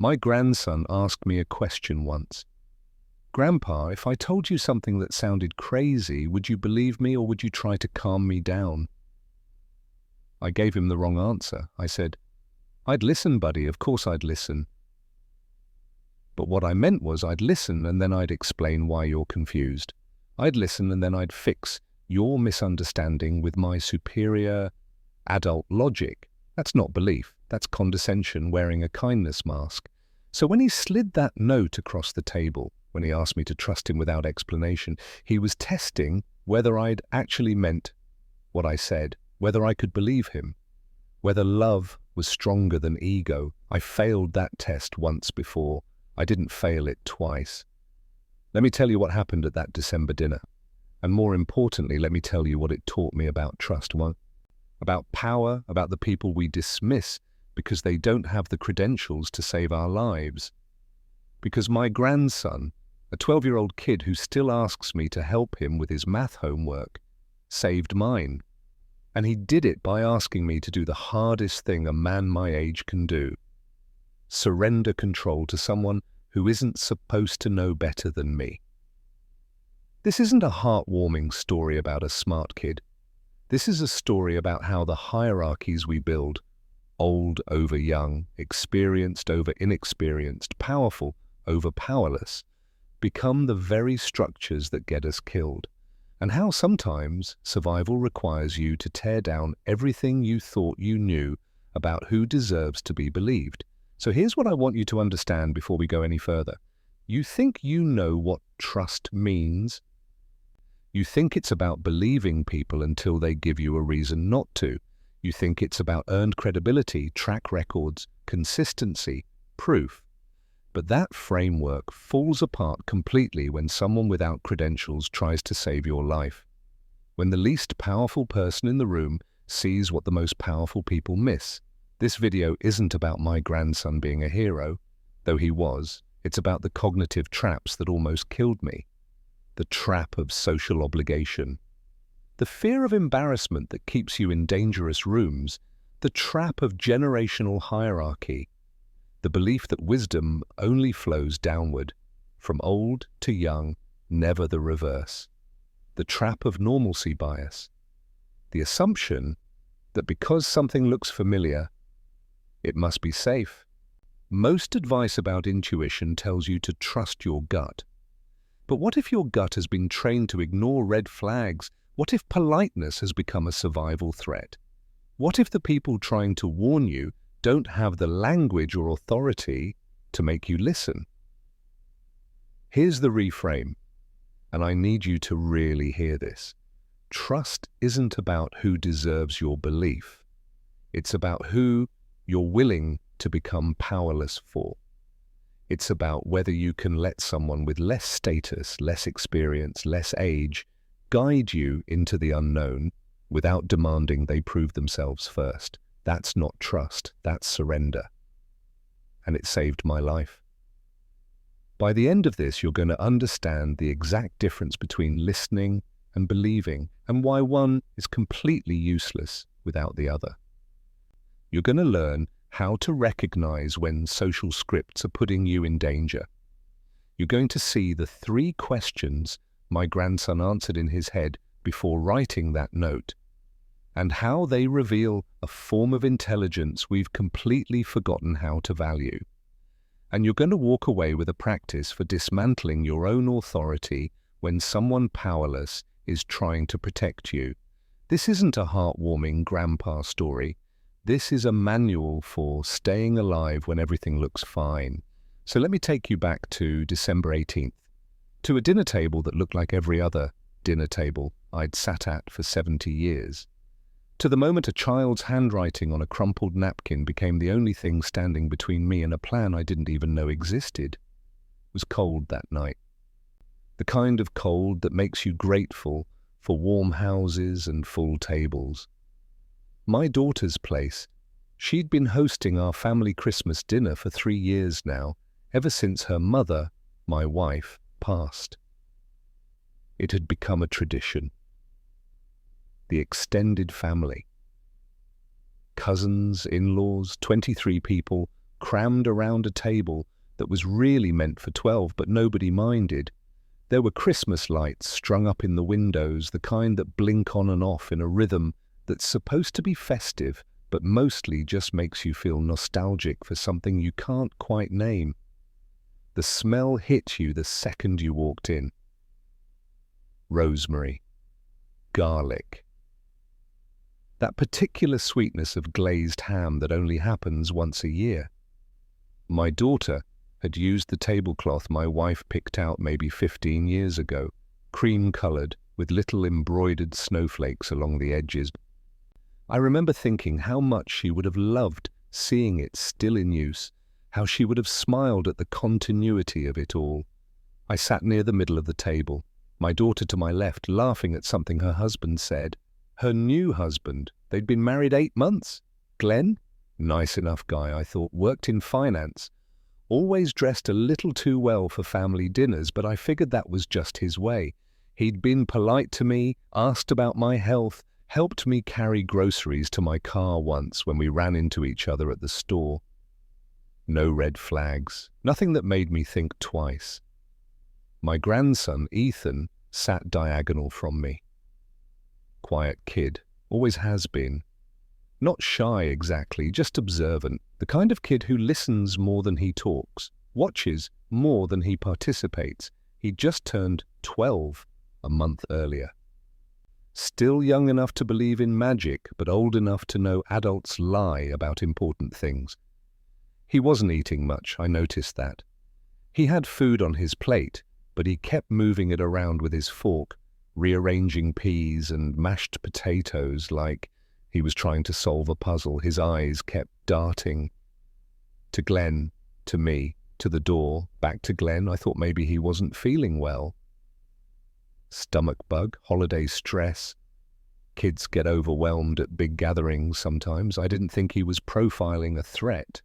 My grandson asked me a question once. Grandpa, if I told you something that sounded crazy, would you believe me or would you try to calm me down? I gave him the wrong answer. I said, I'd listen, buddy, of course I'd listen. But what I meant was I'd listen and then I'd explain why you're confused. I'd listen and then I'd fix your misunderstanding with my superior adult logic. That's not belief. That's condescension wearing a kindness mask. So when he slid that note across the table, when he asked me to trust him without explanation, he was testing whether I'd actually meant what I said, whether I could believe him, whether love was stronger than ego. I failed that test once before. I didn't fail it twice. Let me tell you what happened at that December dinner. And more importantly, let me tell you what it taught me about trust. One, about power, about the people we dismiss because they don't have the credentials to save our lives. Because my grandson, a 12-year-old kid who still asks me to help him with his math homework, saved mine. And he did it by asking me to do the hardest thing a man my age can do. Surrender control to someone who isn't supposed to know better than me. This isn't a heartwarming story about a smart kid. This is a story about how the hierarchies we build, old over young, experienced over inexperienced, powerful over powerless, become the very structures that get us killed, and how sometimes survival requires you to tear down everything you thought you knew about who deserves to be believed. So here's what I want you to understand before we go any further. You think you know what trust means. You think it's about believing people until they give you a reason not to. You think it's about earned credibility, track records, consistency, proof. But that framework falls apart completely when someone without credentials tries to save your life. When the least powerful person in the room sees what the most powerful people miss. This video isn't about my grandson being a hero, though he was. It's about the cognitive traps that almost killed me. The trap of social obligation. The fear of embarrassment that keeps you in dangerous rooms. The trap of generational hierarchy. The belief that wisdom only flows downward, from old to young, never the reverse. The trap of normalcy bias. The assumption that because something looks familiar, it must be safe. Most advice about intuition tells you to trust your gut. But what if your gut has been trained to ignore red flags? What if politeness has become a survival threat? What if the people trying to warn you don't have the language or authority to make you listen? Here's the reframe, and I need you to really hear this. Trust isn't about who deserves your belief. It's about who you're willing to become powerless for. It's about whether you can let someone with less status, less experience, less age guide you into the unknown without demanding they prove themselves first. That's not trust, that's surrender. And it saved my life. By the end of this, you're going to understand the exact difference between listening and believing, and why one is completely useless without the other. You're going to learn how to recognize when social scripts are putting you in danger. You're going to see the 3 questions my grandson answered in his head before writing that note, and how they reveal a form of intelligence we've completely forgotten how to value. And you're going to walk away with a practice for dismantling your own authority when someone powerless is trying to protect you. This isn't a heartwarming grandpa story. This is a manual for staying alive when everything looks fine. So let me take you back to December 18th, to a dinner table that looked like every other dinner table I'd sat at for 70 years. To the moment a child's handwriting on a crumpled napkin became the only thing standing between me and a plan I didn't even know existed. It was cold that night. The kind of cold that makes you grateful for warm houses and full tables. My daughter's place. She'd been hosting our family Christmas dinner for 3 years now, ever since her mother, my wife, passed. It had become a tradition. The extended family. Cousins, in-laws, 23 people, crammed around a table that was really meant for 12, but nobody minded. There were Christmas lights strung up in the windows, the kind that blink on and off in a rhythm that's supposed to be festive, but mostly just makes you feel nostalgic for something you can't quite name. The smell hit you the second you walked in. Rosemary. Garlic. That particular sweetness of glazed ham that only happens once a year. My daughter had used the tablecloth my wife picked out maybe 15 years ago, cream-colored with little embroidered snowflakes along the edges. I remember thinking how much she would have loved seeing it still in use, how she would have smiled at the continuity of it all. I sat near the middle of the table, my daughter to my left, laughing at something her husband said. Her new husband. They'd been married 8 months. Glenn? Nice enough guy, I thought, worked in finance. Always dressed a little too well for family dinners, but I figured that was just his way. He'd been polite to me, asked about my health, helped me carry groceries to my car once when we ran into each other at the store. No red flags, nothing that made me think twice. My grandson, Ethan, sat diagonal from me. Quiet kid, always has been. Not shy exactly, just observant, the kind of kid who listens more than he talks, watches more than he participates. He'd just turned 12 a month earlier. Still young enough to believe in magic, but old enough to know adults lie about important things. He wasn't eating much, I noticed that. He had food on his plate, but he kept moving it around with his fork, rearranging peas and mashed potatoes like he was trying to solve a puzzle. His eyes kept darting. To Glenn, to me, to the door, back to Glenn. I thought maybe he wasn't feeling well. Stomach bug, holiday stress. Kids get overwhelmed at big gatherings sometimes. I didn't think he was profiling a threat.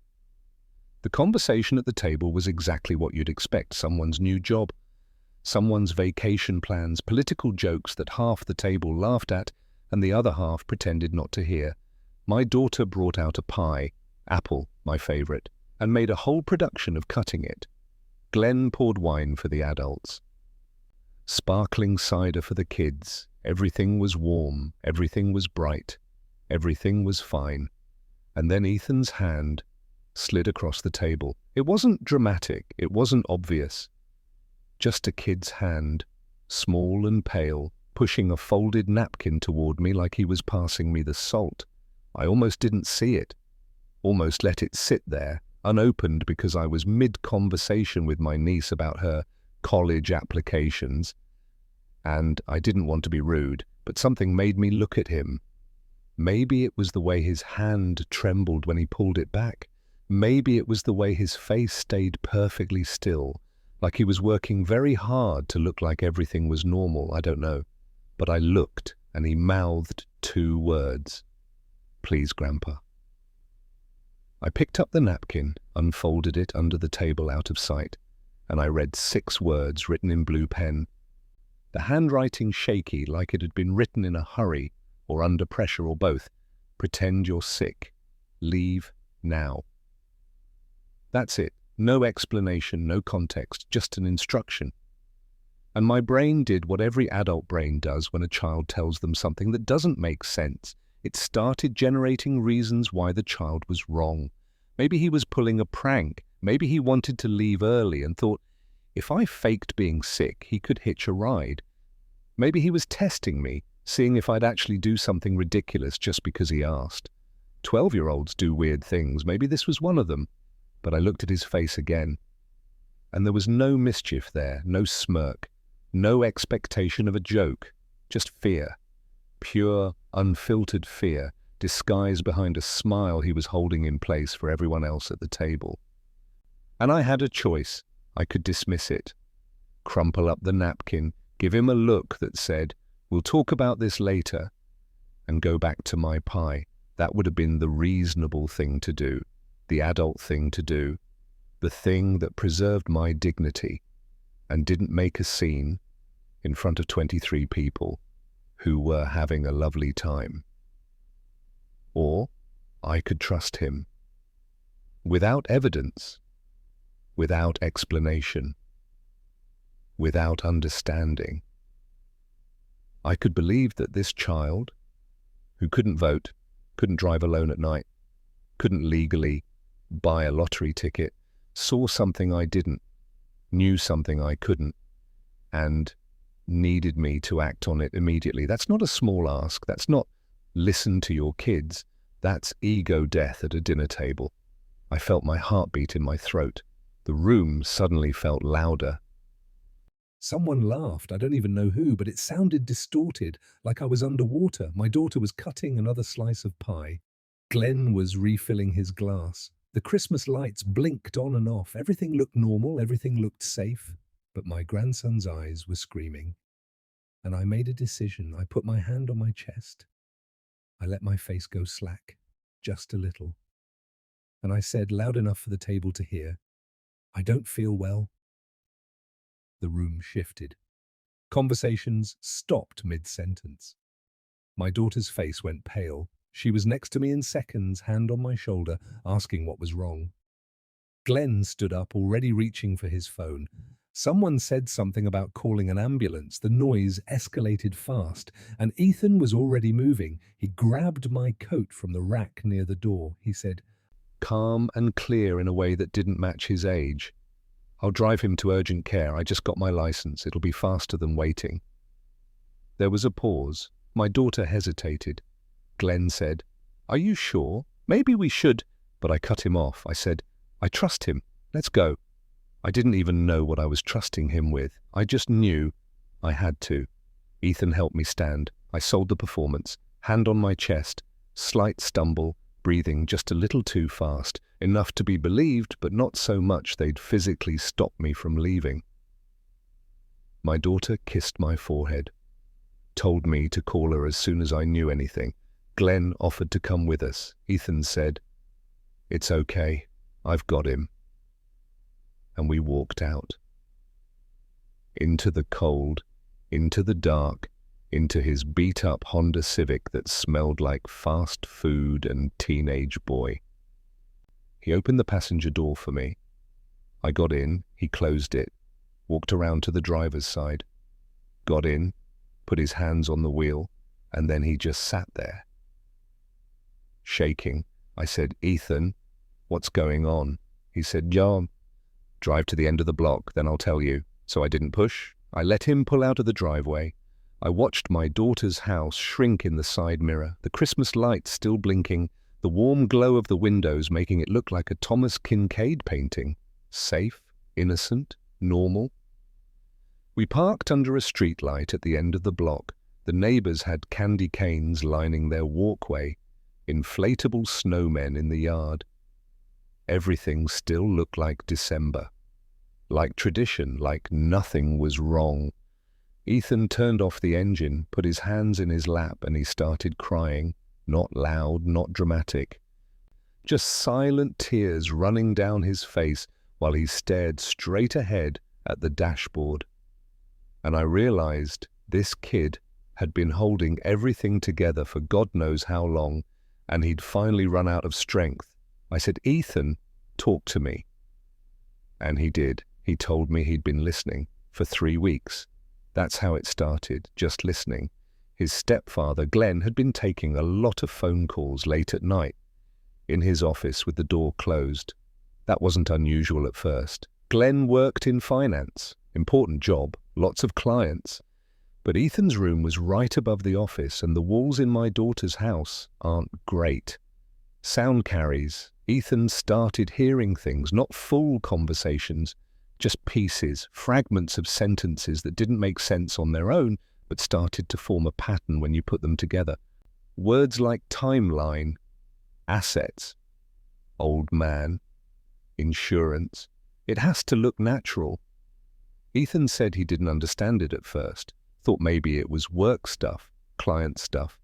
The conversation at the table was exactly what you'd expect. Someone's new job, someone's vacation plans, political jokes that half the table laughed at and the other half pretended not to hear. My daughter brought out a pie, apple, my favorite, and made a whole production of cutting it. Glenn poured wine for the adults. Sparkling cider for the kids. Everything was warm, everything was bright, everything was fine. And then Ethan's hand slid across the table. It wasn't dramatic, it wasn't obvious. Just a kid's hand, small and pale, pushing a folded napkin toward me like he was passing me the salt. I almost didn't see it, almost let it sit there, unopened because I was mid-conversation with my niece about her college applications, and I didn't want to be rude, but something made me look at him. Maybe it was the way his hand trembled when he pulled it back. Maybe it was the way his face stayed perfectly still, like he was working very hard to look like everything was normal. I don't know. But I looked, and he mouthed 2 words. Please, Grandpa. I picked up the napkin, unfolded it under the table out of sight, and I read 6 words written in blue pen. The handwriting shaky, like it had been written in a hurry, or under pressure, or both. Pretend you're sick. Leave now. That's it. No explanation, no context, just an instruction. And my brain did what every adult brain does when a child tells them something that doesn't make sense. It started generating reasons why the child was wrong. Maybe he was pulling a prank. Maybe he wanted to leave early and thought, if I faked being sick, he could hitch a ride. Maybe he was testing me, seeing if I'd actually do something ridiculous just because he asked. 12-year-olds do weird things. Maybe this was one of them. But I looked at his face again, and there was no mischief there, no smirk, no expectation of a joke, just fear, pure, unfiltered fear, disguised behind a smile he was holding in place for everyone else at the table. And I had a choice. I could dismiss it, crumple up the napkin, give him a look that said, "We'll talk about this later," and go back to my pie. That would have been the reasonable thing to do. The adult thing to do, the thing that preserved my dignity and didn't make a scene in front of 23 people who were having a lovely time. Or I could trust him. without evidence, without explanation, without understanding. I could believe that this child, who couldn't vote, couldn't drive alone at night, couldn't legally buy a lottery ticket, saw something I didn't, knew something I couldn't, and needed me to act on it immediately. That's not a small ask. That's not listen to your kids. That's ego death at a dinner table. I felt my heartbeat in my throat. The room suddenly felt louder. Someone laughed, I don't even know who, but it sounded distorted, like I was underwater. My daughter was cutting another slice of pie. Glenn was refilling his glass. The Christmas lights blinked on and off. Everything looked normal, everything looked safe. But my grandson's eyes were screaming. And I made a decision. I put my hand on my chest. I let my face go slack, just a little. And I said, loud enough for the table to hear, "I don't feel well." The room shifted. Conversations stopped mid-sentence. My daughter's face went pale. She was next to me in seconds, hand on my shoulder, asking what was wrong. Glenn stood up, already reaching for his phone. Someone said something about calling an ambulance. The noise escalated fast, and Ethan was already moving. He grabbed my coat from the rack near the door. He said, Calm and clear in a way that didn't match his age. "I'll drive him to urgent care. I just got my license. It'll be faster than waiting." There was a pause. My daughter hesitated. Glenn said, "Are you sure? Maybe we should." But I cut him off. I said, "I trust him. Let's go." I didn't even know what I was trusting him with. I just knew I had to. Ethan helped me stand. I sold the performance, hand on my chest, slight stumble, breathing just a little too fast, enough to be believed, but not so much they'd physically stop me from leaving. My daughter kissed my forehead, told me to call her as soon as I knew anything. Glenn offered to come with us. Ethan said, "It's okay, I've got him." And we walked out. Into the cold, into the dark, into his beat-up Honda Civic that smelled like fast food and teenage boy. He opened the passenger door for me. I got in, he closed it, walked around to the driver's side, got in, put his hands on the wheel, and then he just sat there. Shaking, I said, "Ethan, what's going on?" He said, "John, drive to the end of the block, then I'll tell you." So I didn't push. I let him pull out of the driveway. I watched my daughter's house shrink in the side mirror, the Christmas lights still blinking, the warm glow of the windows making it look like a Thomas Kinkade painting. Safe, innocent, normal. We parked under a streetlight at the end of the block. The neighbors had candy canes lining their walkway, inflatable snowmen in the yard. Everything still looked like December, like tradition, like nothing was wrong. Ethan turned off the engine, put his hands in his lap, and he started crying, not loud, not dramatic. Just silent tears running down his face while he stared straight ahead at the dashboard. And I realized this kid had been holding everything together for God knows how long, and he'd finally run out of strength. I said, "Ethan, talk to me." And he did. He told me he'd been listening for 3 weeks. That's how it started, just listening. His stepfather, Glenn, had been taking a lot of phone calls late at night, in his office with the door closed. That wasn't unusual at first. Glenn worked in finance, important job, lots of clients. But Ethan's room was right above the office, and the walls in my daughter's house aren't great. Sound carries. Ethan started hearing things, not full conversations, just pieces, fragments of sentences that didn't make sense on their own, but started to form a pattern when you put them together. Words like timeline, assets, old man, insurance. It has to look natural. Ethan said he didn't understand it at first, thought maybe it was work stuff, client stuff.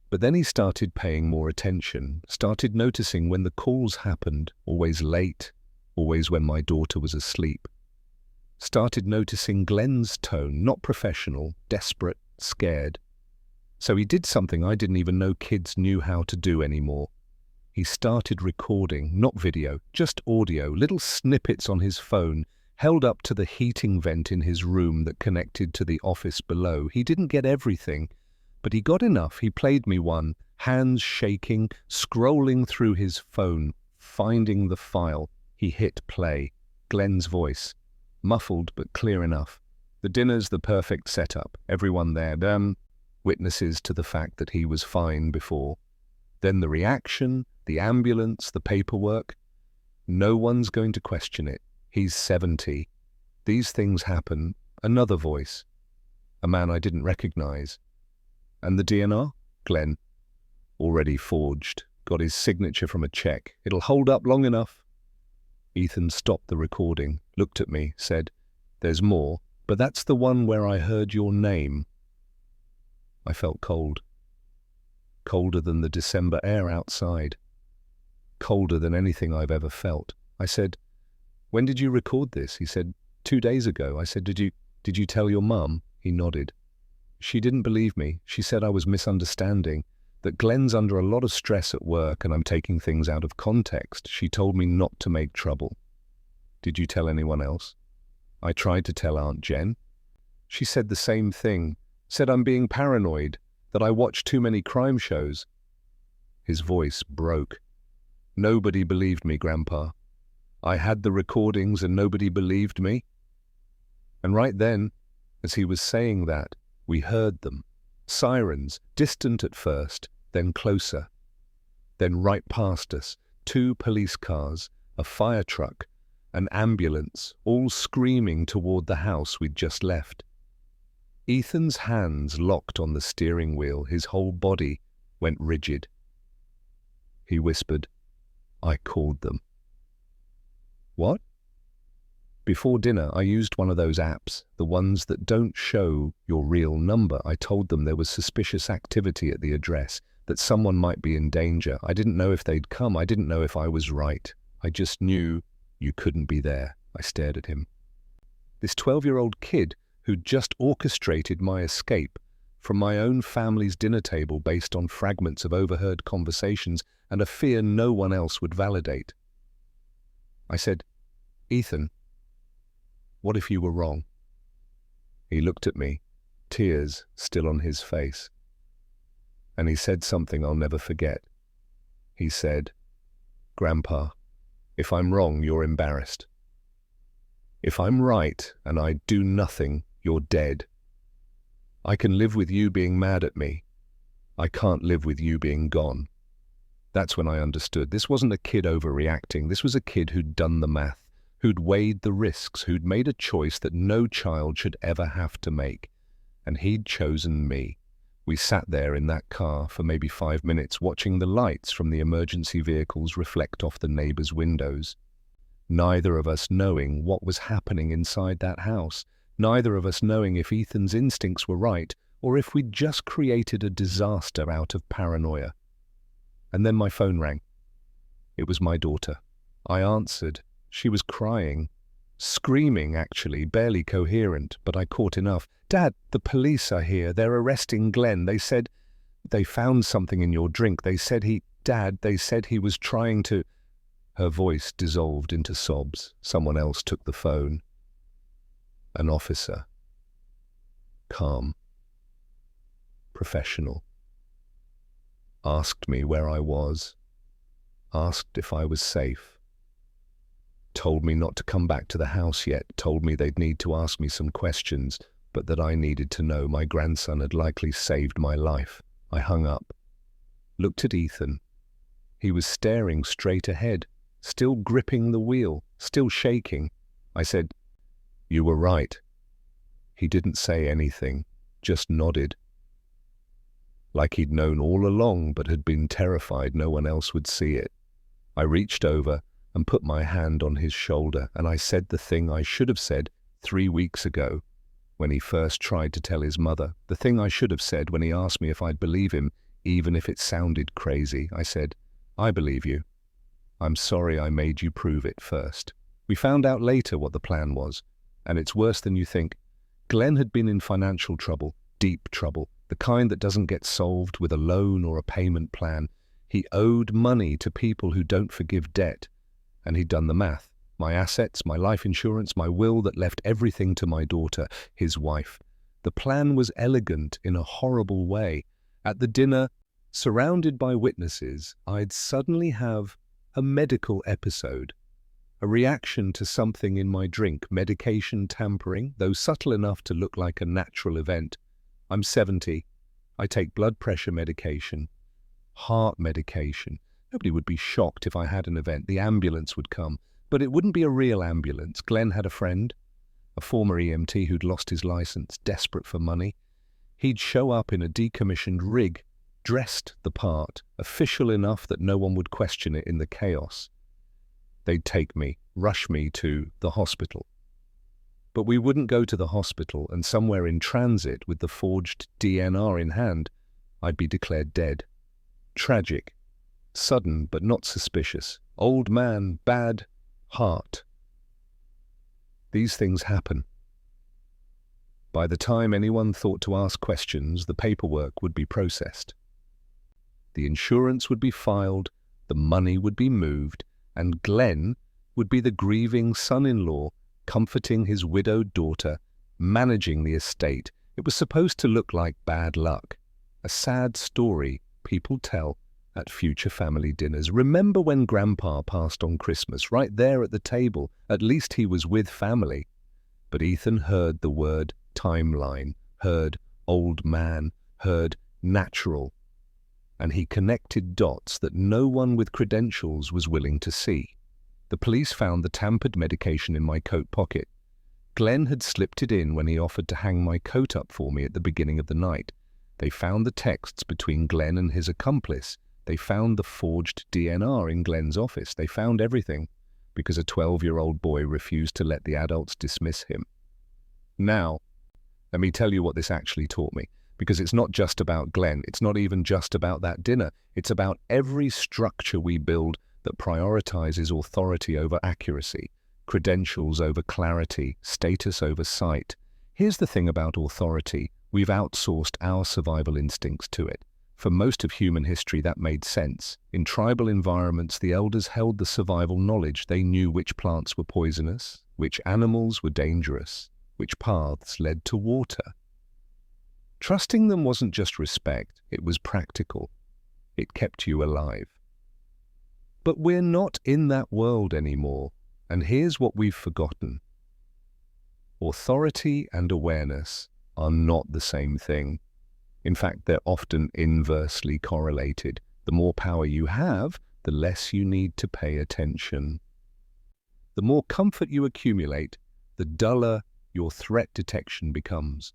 But then he started paying more attention, started noticing when the calls happened, always late, always when my daughter was asleep. Started noticing Glenn's tone, not professional, desperate, scared. So he did something I didn't even know kids knew how to do anymore. He started recording, not video, just audio, little snippets on his phone, held up to the heating vent in his room that connected to the office below. He didn't get everything, but he got enough. He played me one, hands shaking, scrolling through his phone, finding the file. He hit play. Glenn's voice, muffled but clear enough. The dinner's the perfect setup. Everyone there, witnesses to the fact that he was fine before. Then the reaction, the ambulance, the paperwork. No one's going to question it. He's 70. These things happen. Another voice. A man I didn't recognize. And the DNR? Glenn. Already forged. Got his signature from a check. It'll hold up long enough. Ethan stopped the recording, looked at me, said, "There's more, but that's the one where I heard your name." I felt cold. Colder than the December air outside. Colder than anything I've ever felt. I said, "When did you record this?" He said, 2 days ago. I said, Did you tell your mum?" He nodded. She didn't believe me. She said I was misunderstanding, that Glenn's under a lot of stress at work and I'm taking things out of context. She told me not to make trouble. "Did you tell anyone else?" I tried to tell Aunt Jen. She said the same thing, said I'm being paranoid, that I watch too many crime shows. His voice broke. "Nobody believed me, Grandpa. I had the recordings and nobody believed me." And right then, as he was saying that, we heard them. Sirens, distant at first, then closer. Then right past us, 2 police cars, a fire truck, an ambulance, all screaming toward the house we'd just left. Ethan's hands locked on the steering wheel, his whole body went rigid. He whispered, "I called them." What? Before dinner, I used one of those apps, the ones that don't show your real number. I told them there was suspicious activity at the address, that someone might be in danger. I didn't know if they'd come. I didn't know if I was right. I just knew you couldn't be there. I stared at him. This 12-year-old kid who'd just orchestrated my escape from my own family's dinner table based on fragments of overheard conversations and a fear no one else would validate. I said, "Ethan, what if you were wrong?" He looked at me, tears still on his face. And he said something I'll never forget. He said, "Grandpa, if I'm wrong, you're embarrassed. If I'm right and I do nothing, you're dead. I can live with you being mad at me. I can't live with you being gone." That's when I understood. This wasn't a kid overreacting. This was a kid who'd done the math, who'd weighed the risks, who'd made a choice that no child should ever have to make. And he'd chosen me. We sat there in that car for maybe 5 minutes, watching the lights from the emergency vehicles reflect off the neighbors' windows. Neither of us knowing what was happening inside that house. Neither of us knowing if Ethan's instincts were right or if we'd just created a disaster out of paranoia. And then my phone rang. It was my daughter. I answered. She was crying. Screaming, actually, barely coherent, but I caught enough. "Dad, the police are here. They're arresting Glenn. They said they found something in your drink. They said they said he was trying to..." Her voice dissolved into sobs. Someone else took the phone. An officer. Calm. Professional. Asked me where I was. Asked if I was safe. Told me not to come back to the house yet. Told me they'd need to ask me some questions, but that I needed to know my grandson had likely saved my life. I hung up. Looked at Ethan. He was staring straight ahead, still gripping the wheel, still shaking. I said, "You were right." He didn't say anything, just nodded. Like he'd known all along but had been terrified no one else would see it. I reached over and put my hand on his shoulder, and I said the thing I should have said 3 weeks ago when he first tried to tell his mother, the thing I should have said when he asked me if I'd believe him, even if it sounded crazy. I said, "I believe you. I'm sorry I made you prove it first." We found out later what the plan was, and it's worse than you think. Glenn had been in financial trouble, deep trouble, the kind that doesn't get solved with a loan or a payment plan. He owed money to people who don't forgive debt, and he'd done the math. My assets, my life insurance, my will that left everything to my daughter, his wife. The plan was elegant in a horrible way. At the dinner, surrounded by witnesses, I'd suddenly have a medical episode, a reaction to something in my drink, medication tampering, though subtle enough to look like a natural event. I'm 70. I take blood pressure medication, heart medication. Nobody would be shocked if I had an event. The ambulance would come, but it wouldn't be a real ambulance. Glenn had a friend, a former EMT who'd lost his license, desperate for money. He'd show up in a decommissioned rig, dressed the part, official enough that no one would question it in the chaos. They'd take me, rush me to the hospital. But we wouldn't go to the hospital, and somewhere in transit with the forged DNR in hand, I'd be declared dead. Tragic. Sudden, but not suspicious. Old man, bad, heart. These things happen. By the time anyone thought to ask questions, the paperwork would be processed. The insurance would be filed, the money would be moved, and Glenn would be the grieving son-in-law, comforting his widowed daughter, managing the estate. It was supposed to look like bad luck, a sad story people tell at future family dinners. Remember when Grandpa passed on Christmas, right there at the table? At least he was with family. But Ethan heard the word timeline, heard old man, heard natural, and he connected dots that no one with credentials was willing to see. The police found the tampered medication in my coat pocket. Glenn had slipped it in when he offered to hang my coat up for me at the beginning of the night. They found the texts between Glenn and his accomplice. They found the forged DNR in Glenn's office. They found everything because a 12-year-old boy refused to let the adults dismiss him. Now, let me tell you what this actually taught me, because it's not just about Glenn. It's not even just about that dinner. It's about every structure we build that prioritizes authority over accuracy, credentials over clarity, status over sight. Here's the thing about authority. We've outsourced our survival instincts to it. For most of human history, that made sense. In tribal environments, the elders held the survival knowledge. They knew which plants were poisonous, which animals were dangerous, which paths led to water. Trusting them wasn't just respect, it was practical. It kept you alive. But we're not in that world anymore, and here's what we've forgotten. Authority and awareness are not the same thing. In fact, they're often inversely correlated. The more power you have, the less you need to pay attention. The more comfort you accumulate, the duller your threat detection becomes.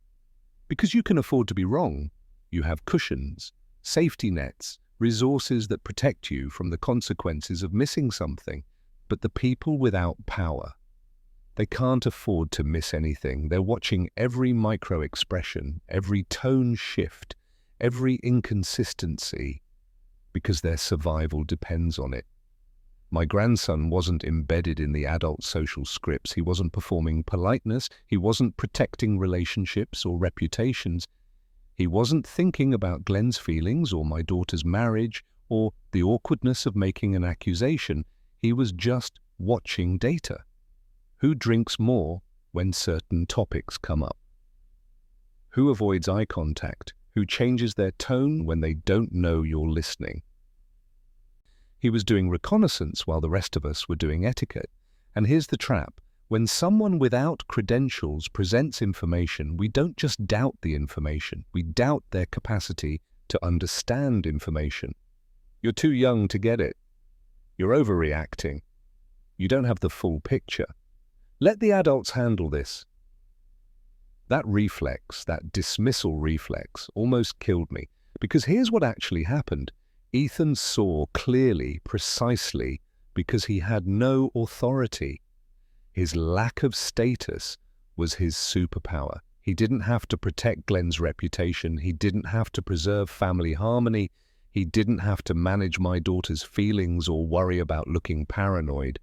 Because you can afford to be wrong, you have cushions, safety nets, resources that protect you from the consequences of missing something. But the people without power, they can't afford to miss anything. They're watching every micro-expression, every tone shift, every inconsistency, because their survival depends on it. My grandson wasn't embedded in the adult social scripts. He wasn't performing politeness. He wasn't protecting relationships or reputations. He wasn't thinking about Glenn's feelings or my daughter's marriage or the awkwardness of making an accusation. He was just watching data. Who drinks more when certain topics come up? Who avoids eye contact? Who changes their tone when they don't know you're listening? He was doing reconnaissance while the rest of us were doing etiquette. And here's the trap. When someone without credentials presents information, we don't just doubt the information. We doubt their capacity to understand information. You're too young to get it. You're overreacting. You don't have the full picture. Let the adults handle this. That reflex, that dismissal reflex, almost killed me. Because here's what actually happened. Ethan saw clearly, precisely, because he had no authority. His lack of status was his superpower. He didn't have to protect Glenn's reputation. He didn't have to preserve family harmony. He didn't have to manage my daughter's feelings or worry about looking paranoid.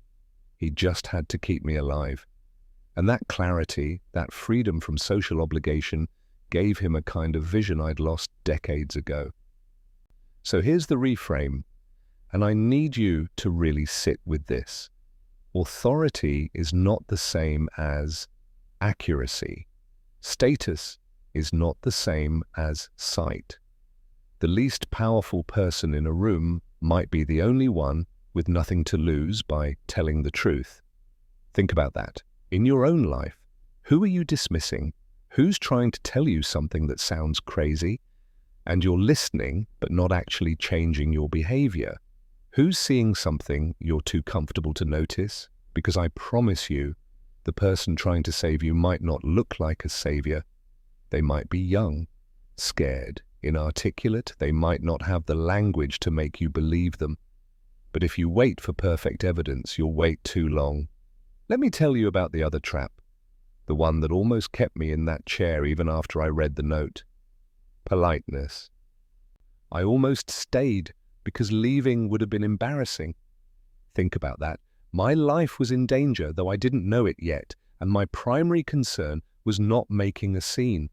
He just had to keep me alive. And that clarity, that freedom from social obligation, gave him a kind of vision I'd lost decades ago. So here's the reframe. And I need you to really sit with this. Authority is not the same as accuracy. Status is not the same as sight. The least powerful person in a room might be the only one with nothing to lose by telling the truth. Think about that. In your own life, who are you dismissing? Who's trying to tell you something that sounds crazy? And you're listening, but not actually changing your behavior. Who's seeing something you're too comfortable to notice? Because I promise you, the person trying to save you might not look like a savior. They might be young, scared, inarticulate. They might not have the language to make you believe them. But if you wait for perfect evidence, you'll wait too long. Let me tell you about the other trap, the one that almost kept me in that chair even after I read the note. Politeness. I almost stayed because leaving would have been embarrassing. Think about that. My life was in danger, though I didn't know it yet, and my primary concern was not making a scene.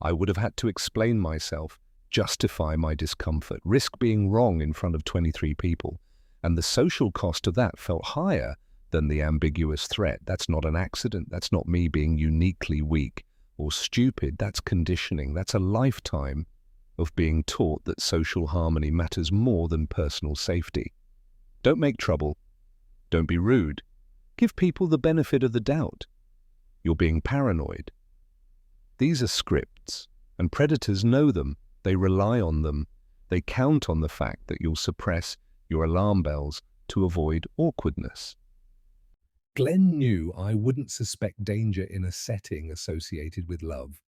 I would have had to explain myself, justify my discomfort, risk being wrong in front of 23 people, and the social cost of that felt higher than the ambiguous threat. That's not an accident. That's not me being uniquely weak or stupid. That's conditioning. That's a lifetime of being taught that social harmony matters more than personal safety. Don't make trouble. Don't be rude. Give people the benefit of the doubt. You're being paranoid. These are scripts, and predators know them. They rely on them. They count on the fact that you'll suppress your alarm bells to avoid awkwardness. Glenn knew I wouldn't suspect danger in a setting associated with love.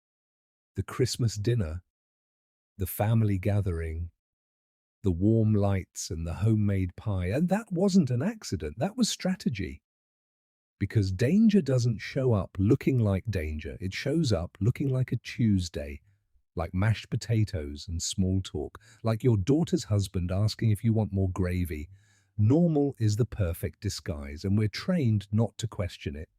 The Christmas dinner, the family gathering, the warm lights and the homemade pie. And that wasn't an accident, that was strategy. Because danger doesn't show up looking like danger. It shows up looking like a Tuesday, like mashed potatoes and small talk, like your daughter's husband asking if you want more gravy. Normal is the perfect disguise, and we're trained not to question it.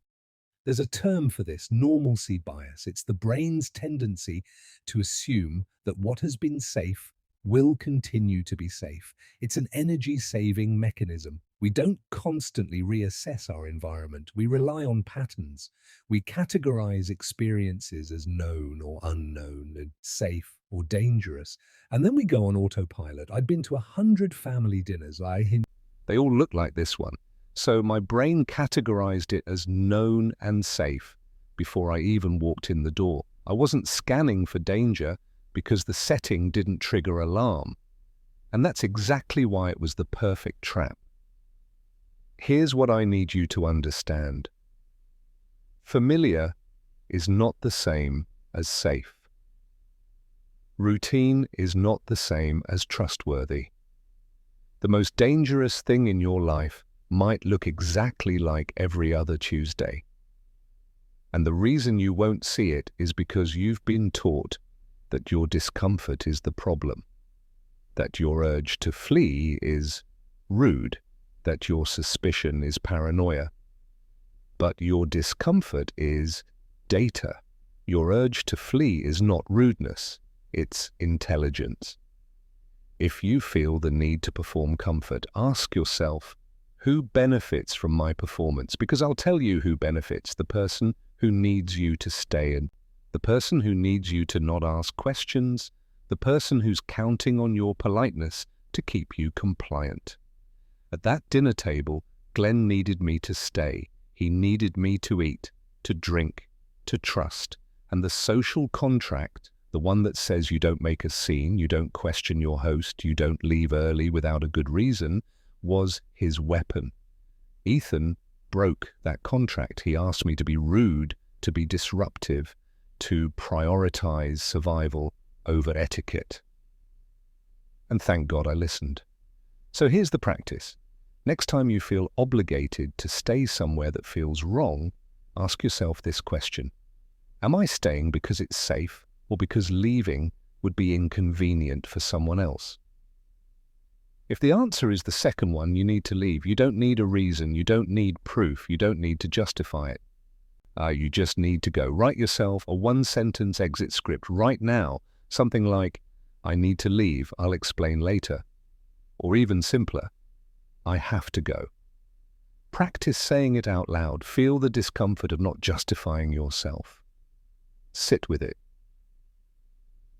There's a term for this, normalcy bias. It's the brain's tendency to assume that what has been safe will continue to be safe. It's an energy-saving mechanism. We don't constantly reassess our environment. We rely on patterns. We categorize experiences as known or unknown, and safe or dangerous, and then we go on autopilot. I'd been to 100 family dinners. They all look like this one. So my brain categorized it as known and safe before I even walked in the door. I wasn't scanning for danger because the setting didn't trigger alarm. And that's exactly why it was the perfect trap. Here's what I need you to understand. Familiar is not the same as safe. Routine is not the same as trustworthy. The most dangerous thing in your life might look exactly like every other Tuesday. And the reason you won't see it is because you've been taught that your discomfort is the problem, that your urge to flee is rude, that your suspicion is paranoia. But your discomfort is data. Your urge to flee is not rudeness, it's intelligence. If you feel the need to perform comfort, ask yourself, who benefits from my performance? Because I'll tell you who benefits: the person who needs you to stay in, the person who needs you to not ask questions, the person who's counting on your politeness to keep you compliant. At that dinner table, Glenn needed me to stay. He needed me to eat, to drink, to trust. And the social contract, the one that says you don't make a scene, you don't question your host, you don't leave early without a good reason, was his weapon. Ethan broke that contract. He asked me to be rude, to be disruptive, to prioritize survival over etiquette. And thank God I listened. So here's the practice. Next time you feel obligated to stay somewhere that feels wrong, ask yourself this question. Am I staying because it's safe, or because leaving would be inconvenient for someone else? If the answer is the second one, you need to leave. You don't need a reason, you don't need proof, you don't need to justify it. You just need to go. Write yourself a one-sentence exit script right now, something like, I need to leave, I'll explain later. Or even simpler, I have to go. Practice saying it out loud. Feel the discomfort of not justifying yourself. Sit with it.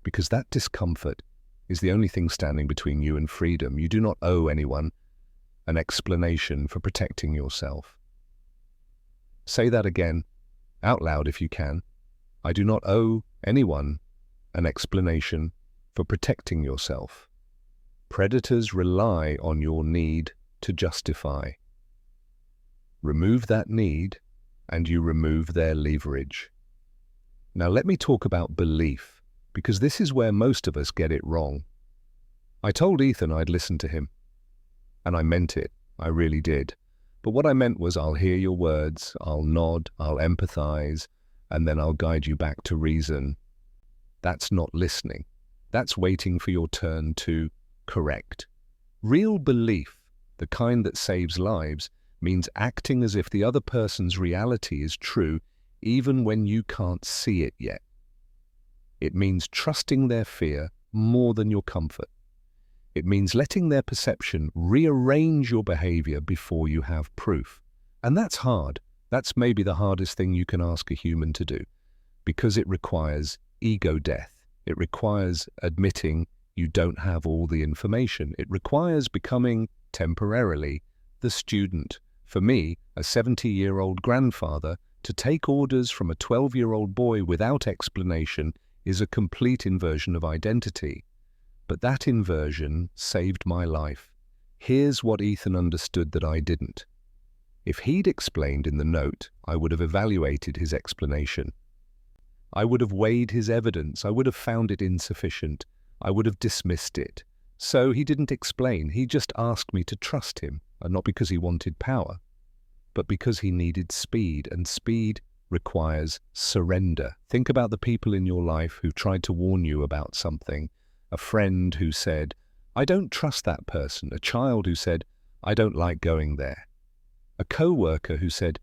Because that discomfort is the only thing standing between you and freedom. You do not owe anyone an explanation for protecting yourself. Say that again, out loud if you can. I do not owe anyone an explanation for protecting yourself. Predators rely on your need to justify. Remove that need, and you remove their leverage. Now let me talk about belief, because this is where most of us get it wrong. I told Ethan I'd listen to him, and I meant it. I really did. But what I meant was I'll hear your words, I'll nod, I'll empathize, and then I'll guide you back to reason. That's not listening. That's waiting for your turn to correct. Real belief, the kind that saves lives, means acting as if the other person's reality is true even when you can't see it yet. It means trusting their fear more than your comfort. It means letting their perception rearrange your behavior before you have proof. And that's hard. That's maybe the hardest thing you can ask a human to do, because it requires ego death. It requires admitting you don't have all the information. It requires becoming, temporarily, the student. For me, a 70-year-old grandfather, to take orders from a 12-year-old boy without explanation is a complete inversion of identity. But that inversion saved my life. Here's what Ethan understood that I didn't. If he'd explained in the note, I would have evaluated his explanation. I would have weighed his evidence. I would have found it insufficient. I would have dismissed it. So he didn't explain. He just asked me to trust him, and not because he wanted power, but because he needed speed, and speed requires surrender. Think about the people in your life who tried to warn you about something. A friend who said, I don't trust that person. A child who said, I don't like going there. A co-worker who said,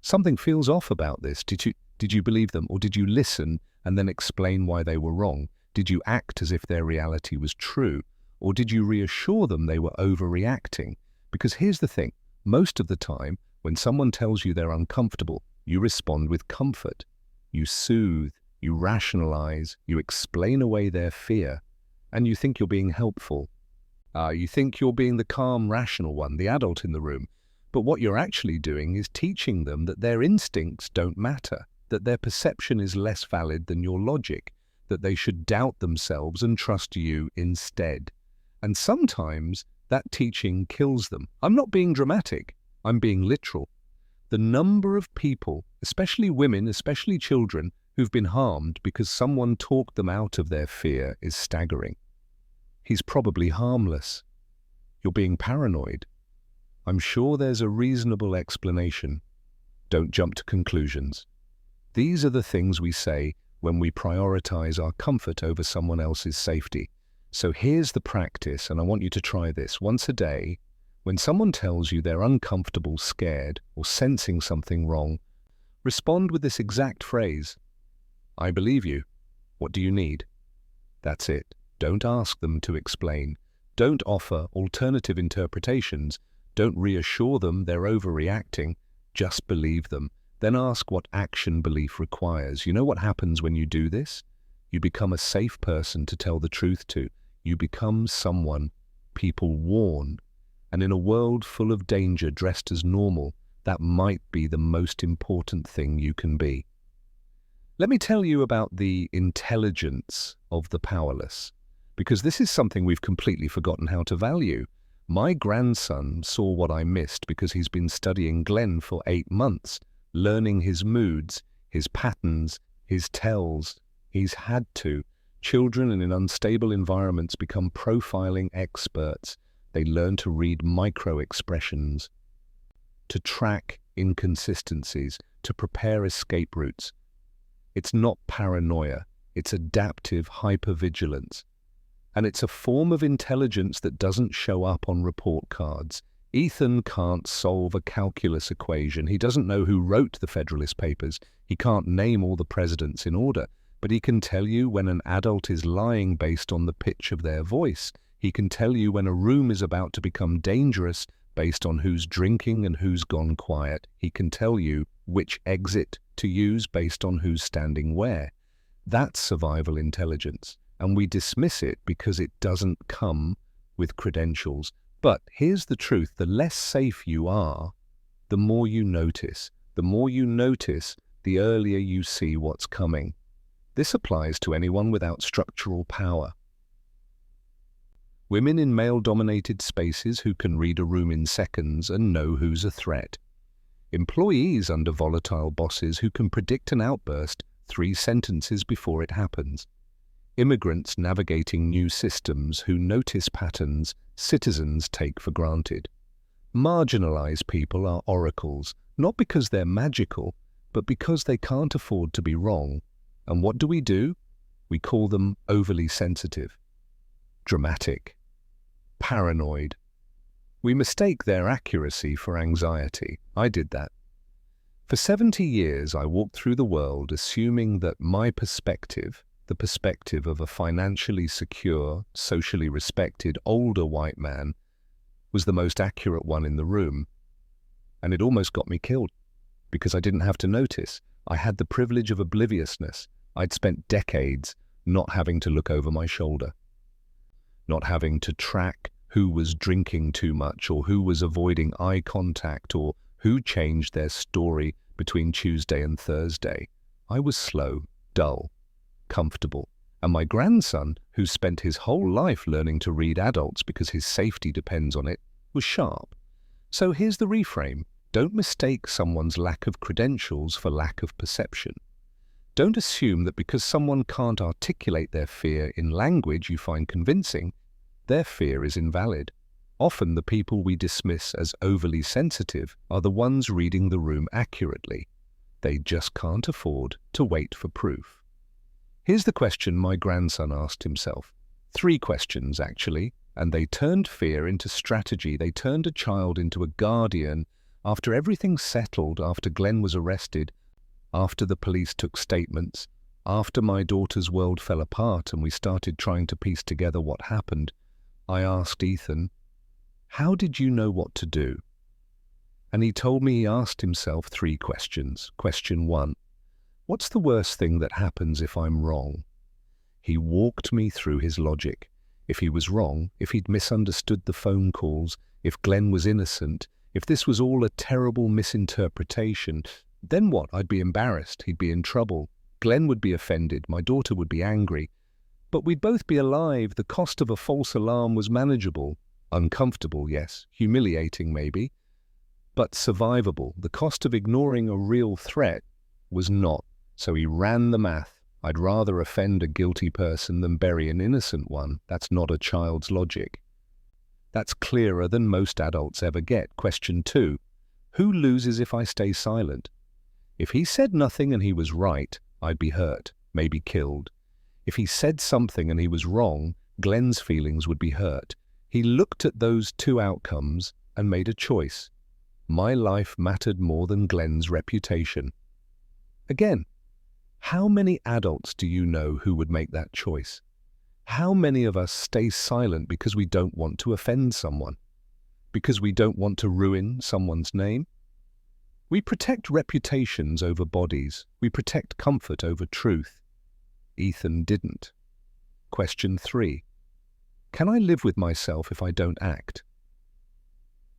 something feels off about this. Did you believe them, or did you listen and then explain why they were wrong? Did you act as if their reality was true, or did you reassure them they were overreacting? Because here's the thing, most of the time, when someone tells you they're uncomfortable, you respond with comfort. You soothe, you rationalize, you explain away their fear, and you think you're being helpful. You think you're being the calm, rational one, the adult in the room. But what you're actually doing is teaching them that their instincts don't matter, that their perception is less valid than your logic, that they should doubt themselves and trust you instead. And sometimes that teaching kills them. I'm not being dramatic, I'm being literal. The number of people, especially women, especially children, who've been harmed because someone talked them out of their fear is staggering. He's probably harmless. You're being paranoid. I'm sure there's a reasonable explanation. Don't jump to conclusions. These are the things we say when we prioritize our comfort over someone else's safety. So here's the practice, and I want you to try this. Once a day, when someone tells you they're uncomfortable, scared, or sensing something wrong, respond with this exact phrase. I believe you. What do you need? That's it. Don't ask them to explain. Don't offer alternative interpretations. Don't reassure them they're overreacting. Just believe them. Then ask what action belief requires. You know what happens when you do this? You become a safe person to tell the truth to. You become someone people warn. And in a world full of danger dressed as normal, that might be the most important thing you can be. Let me tell you about the intelligence of the powerless, because this is something we've completely forgotten how to value. My grandson saw what I missed because he's been studying Glenn for 8 months, learning his moods, his patterns, his tells. He's had to. Children in unstable environments become profiling experts. They learn to read micro-expressions, to track inconsistencies, to prepare escape routes. It's not paranoia, it's adaptive hypervigilance. And it's a form of intelligence that doesn't show up on report cards. Ethan can't solve a calculus equation. He doesn't know who wrote the Federalist Papers. He can't name all the presidents in order. But he can tell you when an adult is lying based on the pitch of their voice. He can tell you when a room is about to become dangerous based on who's drinking and who's gone quiet. He can tell you which exit to use based on who's standing where. That's survival intelligence, and we dismiss it because it doesn't come with credentials. But here's the truth: the less safe you are, the more you notice. The more you notice, the earlier you see what's coming. This applies to anyone without structural power. Women in male-dominated spaces who can read a room in seconds and know who's a threat. Employees under volatile bosses who can predict an outburst 3 sentences before it happens. Immigrants navigating new systems who notice patterns citizens take for granted. Marginalized people are oracles, not because they're magical, but because they can't afford to be wrong. And what do? We call them overly sensitive, dramatic, paranoid. We mistake their accuracy for anxiety. I did that. For 70 years, I walked through the world assuming that my perspective, the perspective of a financially secure, socially respected, older white man, was the most accurate one in the room. And it almost got me killed, because I didn't have to notice. I had the privilege of obliviousness. I'd spent decades not having to look over my shoulder, not having to track who was drinking too much or who was avoiding eye contact or who changed their story between Tuesday and Thursday. I was slow, dull, comfortable. And my grandson, who spent his whole life learning to read adults because his safety depends on it, was sharp. So here's the reframe. Don't mistake someone's lack of credentials for lack of perception. Don't assume that because someone can't articulate their fear in language you find convincing, their fear is invalid. Often the people we dismiss as overly sensitive are the ones reading the room accurately. They just can't afford to wait for proof. Here's the question my grandson asked himself. 3 questions, actually, and they turned fear into strategy. They turned a child into a guardian. After everything settled, after Glenn was arrested, after the police took statements, after my daughter's world fell apart and we started trying to piece together what happened, I asked Ethan, "How did you know what to do?" And he told me he asked himself 3 questions. Question 1. What's the worst thing that happens if I'm wrong? He walked me through his logic. If he was wrong, if he'd misunderstood the phone calls, if Glenn was innocent, if this was all a terrible misinterpretation, then what? I'd be embarrassed. He'd be in trouble. Glenn would be offended. My daughter would be angry. But we'd both be alive. The cost of a false alarm was manageable. Uncomfortable, yes. Humiliating, maybe. But survivable. The cost of ignoring a real threat was not. So he ran the math. I'd rather offend a guilty person than bury an innocent one. That's not a child's logic. That's clearer than most adults ever get. Question 2. Who loses if I stay silent? If he said nothing and he was right, I'd be hurt, maybe killed. If he said something and he was wrong, Glenn's feelings would be hurt. He looked at those 2 outcomes and made a choice. My life mattered more than Glenn's reputation. Again, how many adults do you know who would make that choice? How many of us stay silent because we don't want to offend someone? Because we don't want to ruin someone's name? We protect reputations over bodies. We protect comfort over truth. Ethan didn't. Question 3. Can I live with myself if I don't act?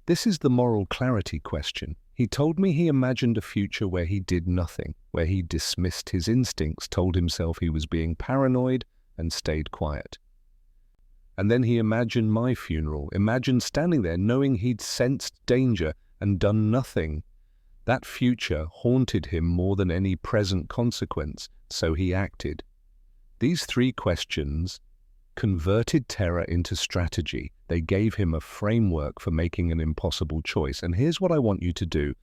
This is the moral clarity question. He told me he imagined a future where he did nothing, where he dismissed his instincts, told himself he was being paranoid, and stayed quiet. And then he imagined my funeral, imagined standing there knowing he'd sensed danger and done nothing. That future haunted him more than any present consequence, so he acted. These 3 questions converted terror into strategy. They gave him a framework for making an impossible choice. And here's what I want you to do.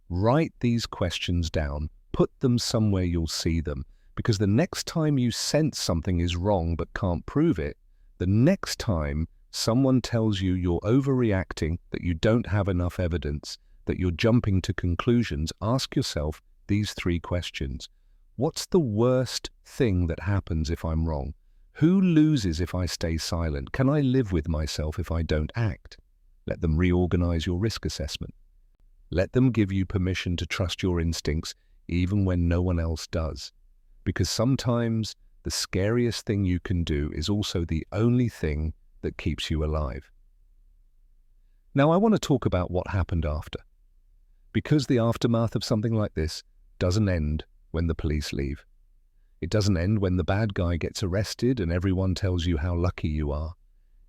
Write these questions down. Put them somewhere you'll see them. Because the next time you sense something is wrong but can't prove it, the next time someone tells you you're overreacting, that you don't have enough evidence, that you're jumping to conclusions, ask yourself these 3 questions. What's the worst thing that happens if I'm wrong? Who loses if I stay silent? Can I live with myself if I don't act? Let them reorganize your risk assessment. Let them give you permission to trust your instincts even when no one else does. Because sometimes the scariest thing you can do is also the only thing that keeps you alive. Now I want to talk about what happened after. Because the aftermath of something like this doesn't end when the police leave. It doesn't end when the bad guy gets arrested and everyone tells you how lucky you are.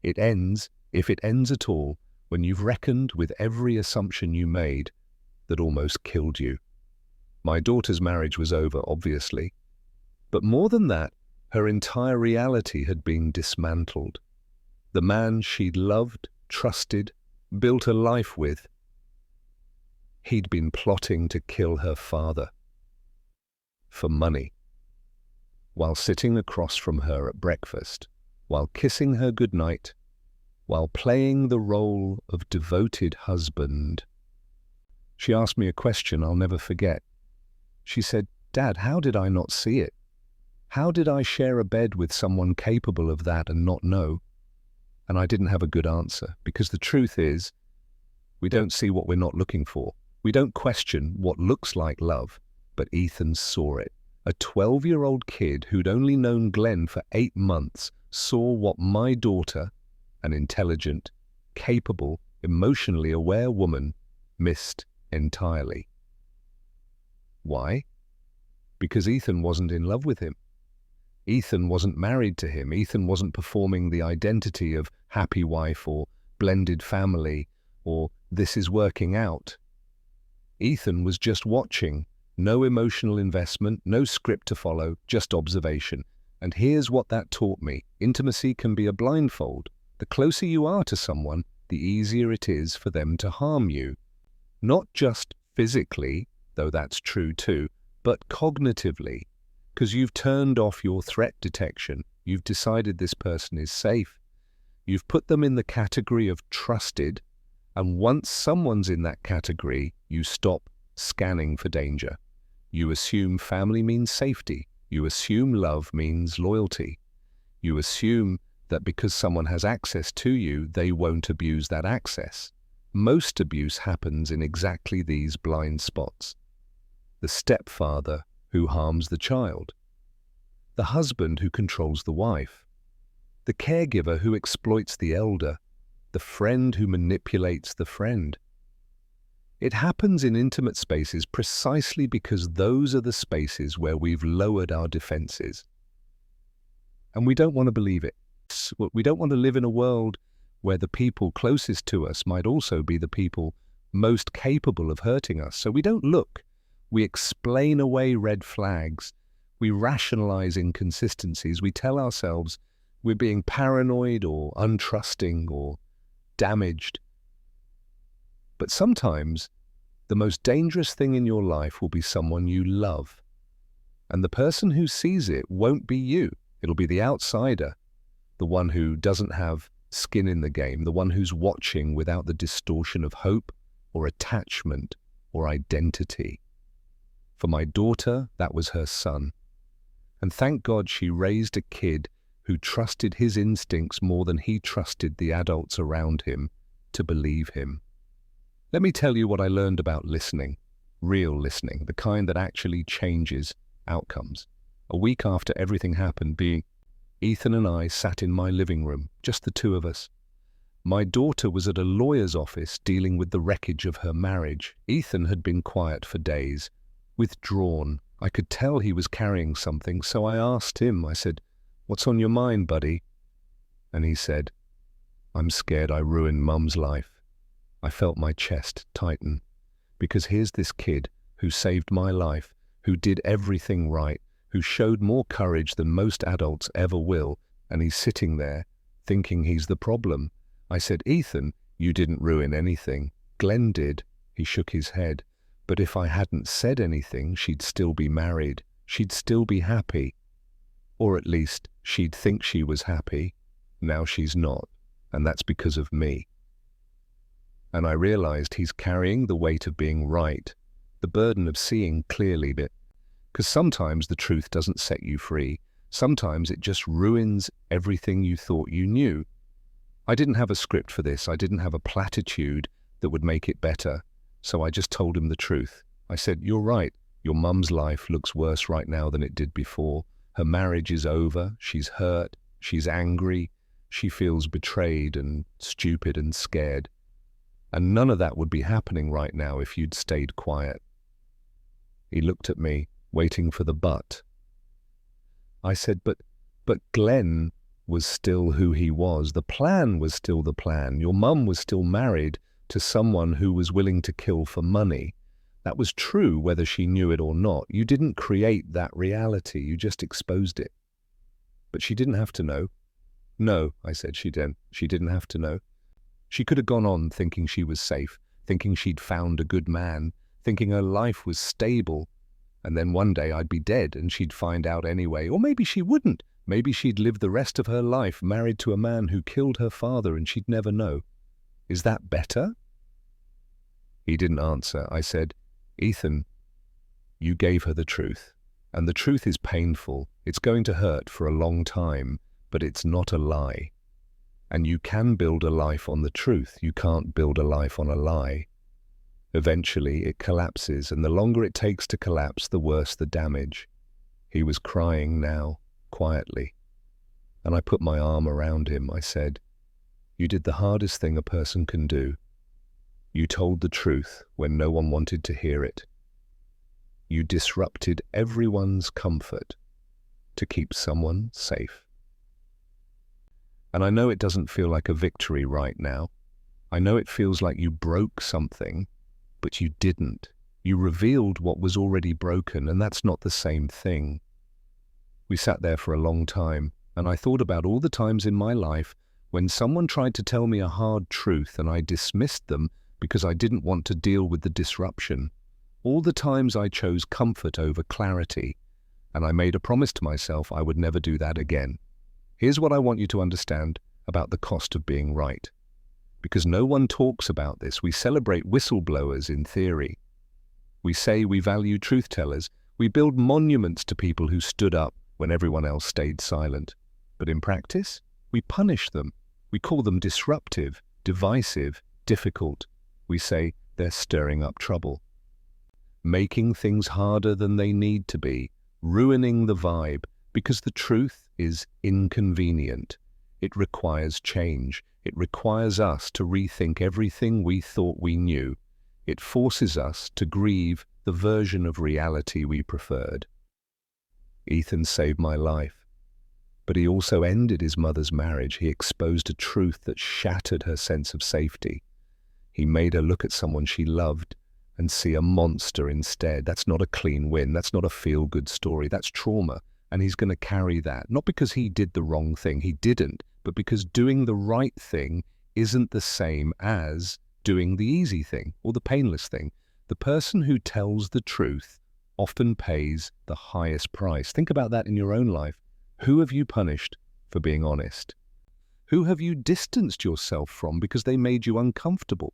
It ends, if it ends at all, when you've reckoned with every assumption you made that almost killed you. My daughter's marriage was over, obviously. But more than that, her entire reality had been dismantled. The man she'd loved, trusted, built a life with, he'd been plotting to kill her father. For money. While sitting across from her at breakfast, while kissing her goodnight, while playing the role of devoted husband. She asked me a question I'll never forget. She said, "Dad, how did I not see it? How did I share a bed with someone capable of that and not know?" And I didn't have a good answer, because the truth is, we don't see what we're not looking for. We don't question what looks like love, but Ethan saw it. A 12-year-old kid who'd only known Glenn for 8 months saw what my daughter, an intelligent, capable, emotionally aware woman, missed entirely. Why? Because Ethan wasn't in love with him. Ethan wasn't married to him. Ethan wasn't performing the identity of happy wife or blended family or this is working out. Ethan was just watching. No emotional investment, no script to follow, just observation. And here's what that taught me. Intimacy can be a blindfold. The closer you are to someone, the easier it is for them to harm you. Not just physically, though that's true too, but cognitively. Because you've turned off your threat detection. You've decided this person is safe. You've put them in the category of trusted. And once someone's in that category, you stop scanning for danger. You assume family means safety. You assume love means loyalty. You assume that because someone has access to you, they won't abuse that access. Most abuse happens in exactly these blind spots. The stepfather who harms the child. The husband who controls the wife. The caregiver who exploits the elder. The friend who manipulates the friend. It happens in intimate spaces precisely because those are the spaces where we've lowered our defenses. And we don't want to believe it. We don't want to live in a world where the people closest to us might also be the people most capable of hurting us. So we don't look. We explain away red flags. We rationalize inconsistencies. We tell ourselves we're being paranoid or untrusting or damaged. But sometimes, the most dangerous thing in your life will be someone you love. And the person who sees it won't be you. It'll be the outsider, the one who doesn't have skin in the game, the one who's watching without the distortion of hope or attachment or identity. For my daughter, that was her son. And thank God she raised a kid who trusted his instincts more than he trusted the adults around him to believe him. Let me tell you what I learned about listening, real listening, the kind that actually changes outcomes. A week after everything happened, Ethan and I sat in my living room, just the two of us. My daughter was at a lawyer's office dealing with the wreckage of her marriage. Ethan had been quiet for days, withdrawn. I could tell he was carrying something, so I asked him, I said, "What's on your mind, buddy?" And he said, "I'm scared I ruined Mum's life." I felt my chest tighten, because here's this kid who saved my life, who did everything right, who showed more courage than most adults ever will, and he's sitting there thinking he's the problem. I said, "Ethan, you didn't ruin anything. Glenn did." He shook his head. "But if I hadn't said anything, she'd still be married. She'd still be happy. Or at least she'd think she was happy. Now she's not, and that's because of me." And I realized he's carrying the weight of being right, the burden of seeing clearly, because sometimes the truth doesn't set you free. Sometimes it just ruins everything you thought you knew. I didn't have a script for this. I didn't have a platitude that would make it better. So I just told him the truth. I said, "You're right. Your mum's life looks worse right now than it did before. Her marriage is over. She's hurt. She's angry. She feels betrayed and stupid and scared. And none of that would be happening right now if you'd stayed quiet." He looked at me, waiting for the but. I said, but Glenn was still who he was. The plan was still the plan. Your mum was still married to someone who was willing to kill for money. That was true whether she knew it or not. You didn't create that reality. You just exposed it. But she didn't have to know. No, I said, she didn't have to know. She could have gone on thinking she was safe, thinking she'd found a good man, thinking her life was stable, and then one day I'd be dead and she'd find out anyway. Or maybe she wouldn't. Maybe she'd live the rest of her life married to a man who killed her father and she'd never know. Is that better? He didn't answer. I said, "Ethan, you gave her the truth, and the truth is painful. It's going to hurt for a long time, but it's not a lie. And you can build a life on the truth. You can't build a life on a lie. Eventually it collapses, and the longer it takes to collapse, the worse the damage." He was crying now, quietly, and I put my arm around him. I said, "You did the hardest thing a person can do. You told the truth when no one wanted to hear it. You disrupted everyone's comfort to keep someone safe." And I know it doesn't feel like a victory right now. I know it feels like you broke something, but you didn't. You revealed what was already broken, and that's not the same thing. We sat there for a long time, and I thought about all the times in my life when someone tried to tell me a hard truth and I dismissed them because I didn't want to deal with the disruption. All the times I chose comfort over clarity, and I made a promise to myself I would never do that again. Here's what I want you to understand about the cost of being right. Because no one talks about this. We celebrate whistleblowers in theory. We say we value truth-tellers. We build monuments to people who stood up when everyone else stayed silent. But in practice, we punish them. We call them disruptive, divisive, difficult. We say they're stirring up trouble, making things harder than they need to be, ruining the vibe, because the truth is inconvenient. It requires change. It requires us to rethink everything we thought we knew. It forces us to grieve the version of reality we preferred. Ethan saved my life, but he also ended his mother's marriage. He exposed a truth that shattered her sense of safety. He made her look at someone she loved and see a monster instead. That's not a clean win. That's not a feel-good story. That's trauma. And he's going to carry that, not because he did the wrong thing. He didn't. But because doing the right thing isn't the same as doing the easy thing or the painless thing. The person who tells the truth often pays the highest price. Think about that in your own life. Who have you punished for being honest? Who have you distanced yourself from because they made you uncomfortable?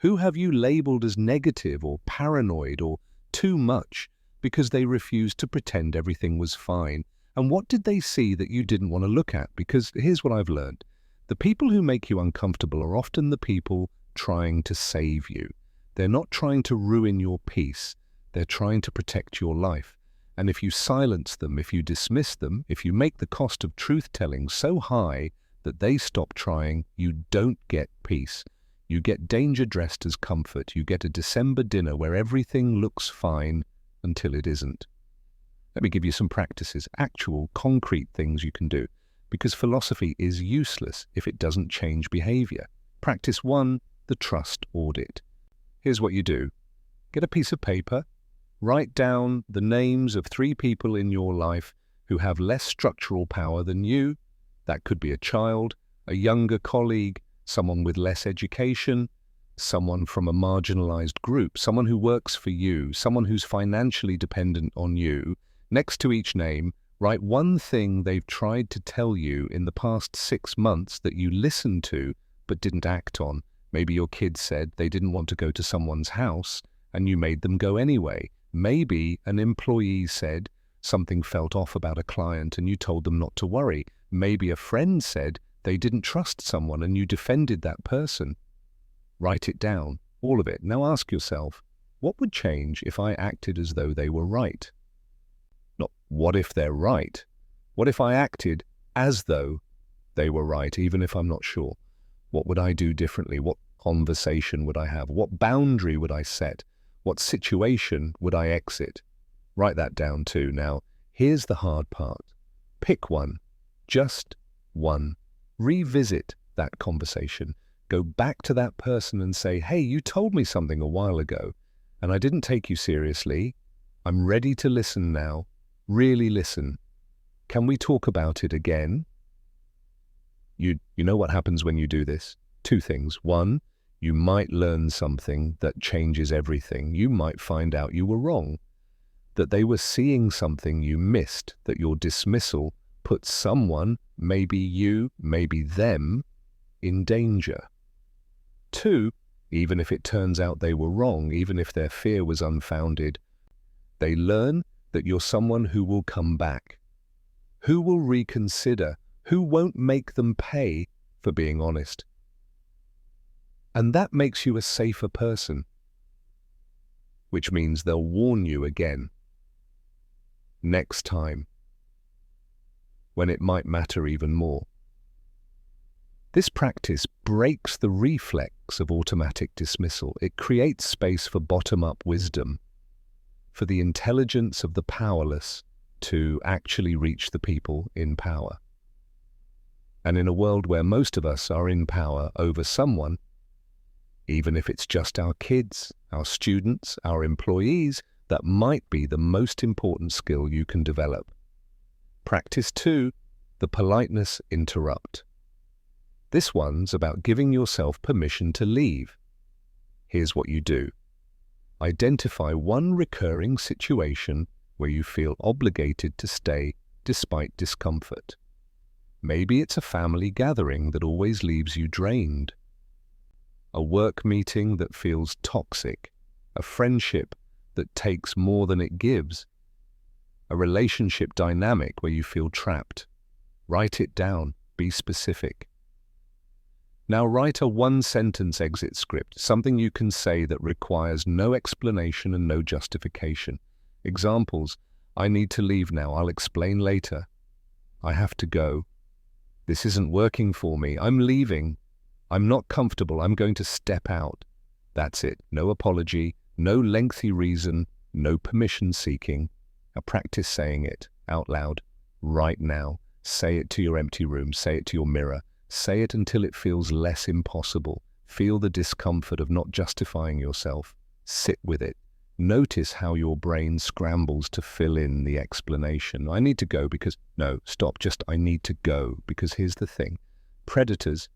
Who have you labeled as negative or paranoid or too much because they refused to pretend everything was fine? And what did they see that you didn't want to look at? Because here's what I've learned. The people who make you uncomfortable are often the people trying to save you. They're not trying to ruin your peace. They're trying to protect your life. And if you silence them, if you dismiss them, if you make the cost of truth-telling so high that they stop trying, you don't get peace. You get danger dressed as comfort. You get a December dinner where everything looks fine until it isn't. Let me give you some practices, actual, concrete things you can do, because philosophy is useless if it doesn't change behavior. Practice 1, the trust audit. Here's what you do. Get a piece of paper, write down the names of 3 people in your life who have less structural power than you. That could be a child, a younger colleague, someone with less education, someone from a marginalized group, someone who works for you, someone who's financially dependent on you. Next to each name, write one thing they've tried to tell you in the past 6 months that you listened to but didn't act on. Maybe your kids said they didn't want to go to someone's house and you made them go anyway. Maybe an employee said something felt off about a client and you told them not to worry. Maybe a friend said They didn't trust someone and you defended that person. Write it down, all of it. Now ask yourself, what would change if I acted as though they were right? Not what if they're right? What if I acted as though they were right, even if I'm not sure? What would I do differently? What conversation would I have? What boundary would I set? What situation would I exit? Write that down too. Now, here's the hard part. Pick one, just one. Revisit that conversation. Go back to that person and say, hey, you told me something a while ago, and I didn't take you seriously. I'm ready to listen now. Really listen. Can we talk about it again? You know what happens when you do this? Two things. One, you might learn something that changes everything. You might find out you were wrong, that they were seeing something you missed, that your dismissal put someone, maybe you, maybe them, in danger. Two, even if it turns out they were wrong, even if their fear was unfounded, they learn that you're someone who will come back, who will reconsider, who won't make them pay for being honest. And that makes you a safer person, which means they'll warn you again, next time, when it might matter even more. This practice breaks the reflex of automatic dismissal. It creates space for bottom-up wisdom, for the intelligence of the powerless to actually reach the people in power. And in a world where most of us are in power over someone, even if it's just our kids, our students, our employees, that might be the most important skill you can develop. Practice 2, the politeness interrupt. This one's about giving yourself permission to leave. Here's what you do. Identify one recurring situation where you feel obligated to stay despite discomfort. Maybe it's a family gathering that always leaves you drained, a work meeting that feels toxic, a friendship that takes more than it gives, a relationship dynamic where you feel trapped. Write it down. Be specific. Now write a one-sentence exit script, something you can say that requires no explanation and no justification. Examples: I need to leave now. I'll explain later. I have to go. This isn't working for me. I'm leaving. I'm not comfortable. I'm going to step out. That's it. No apology, no lengthy reason, no permission seeking. Now practice saying it out loud right now. Say it to your empty room. Say it to your mirror. Say it until it feels less impossible. Feel the discomfort of not justifying yourself. Sit with it. Notice how your brain scrambles to fill in the explanation. I need to go because... No, stop. Just I need to go because here's the thing. Predators,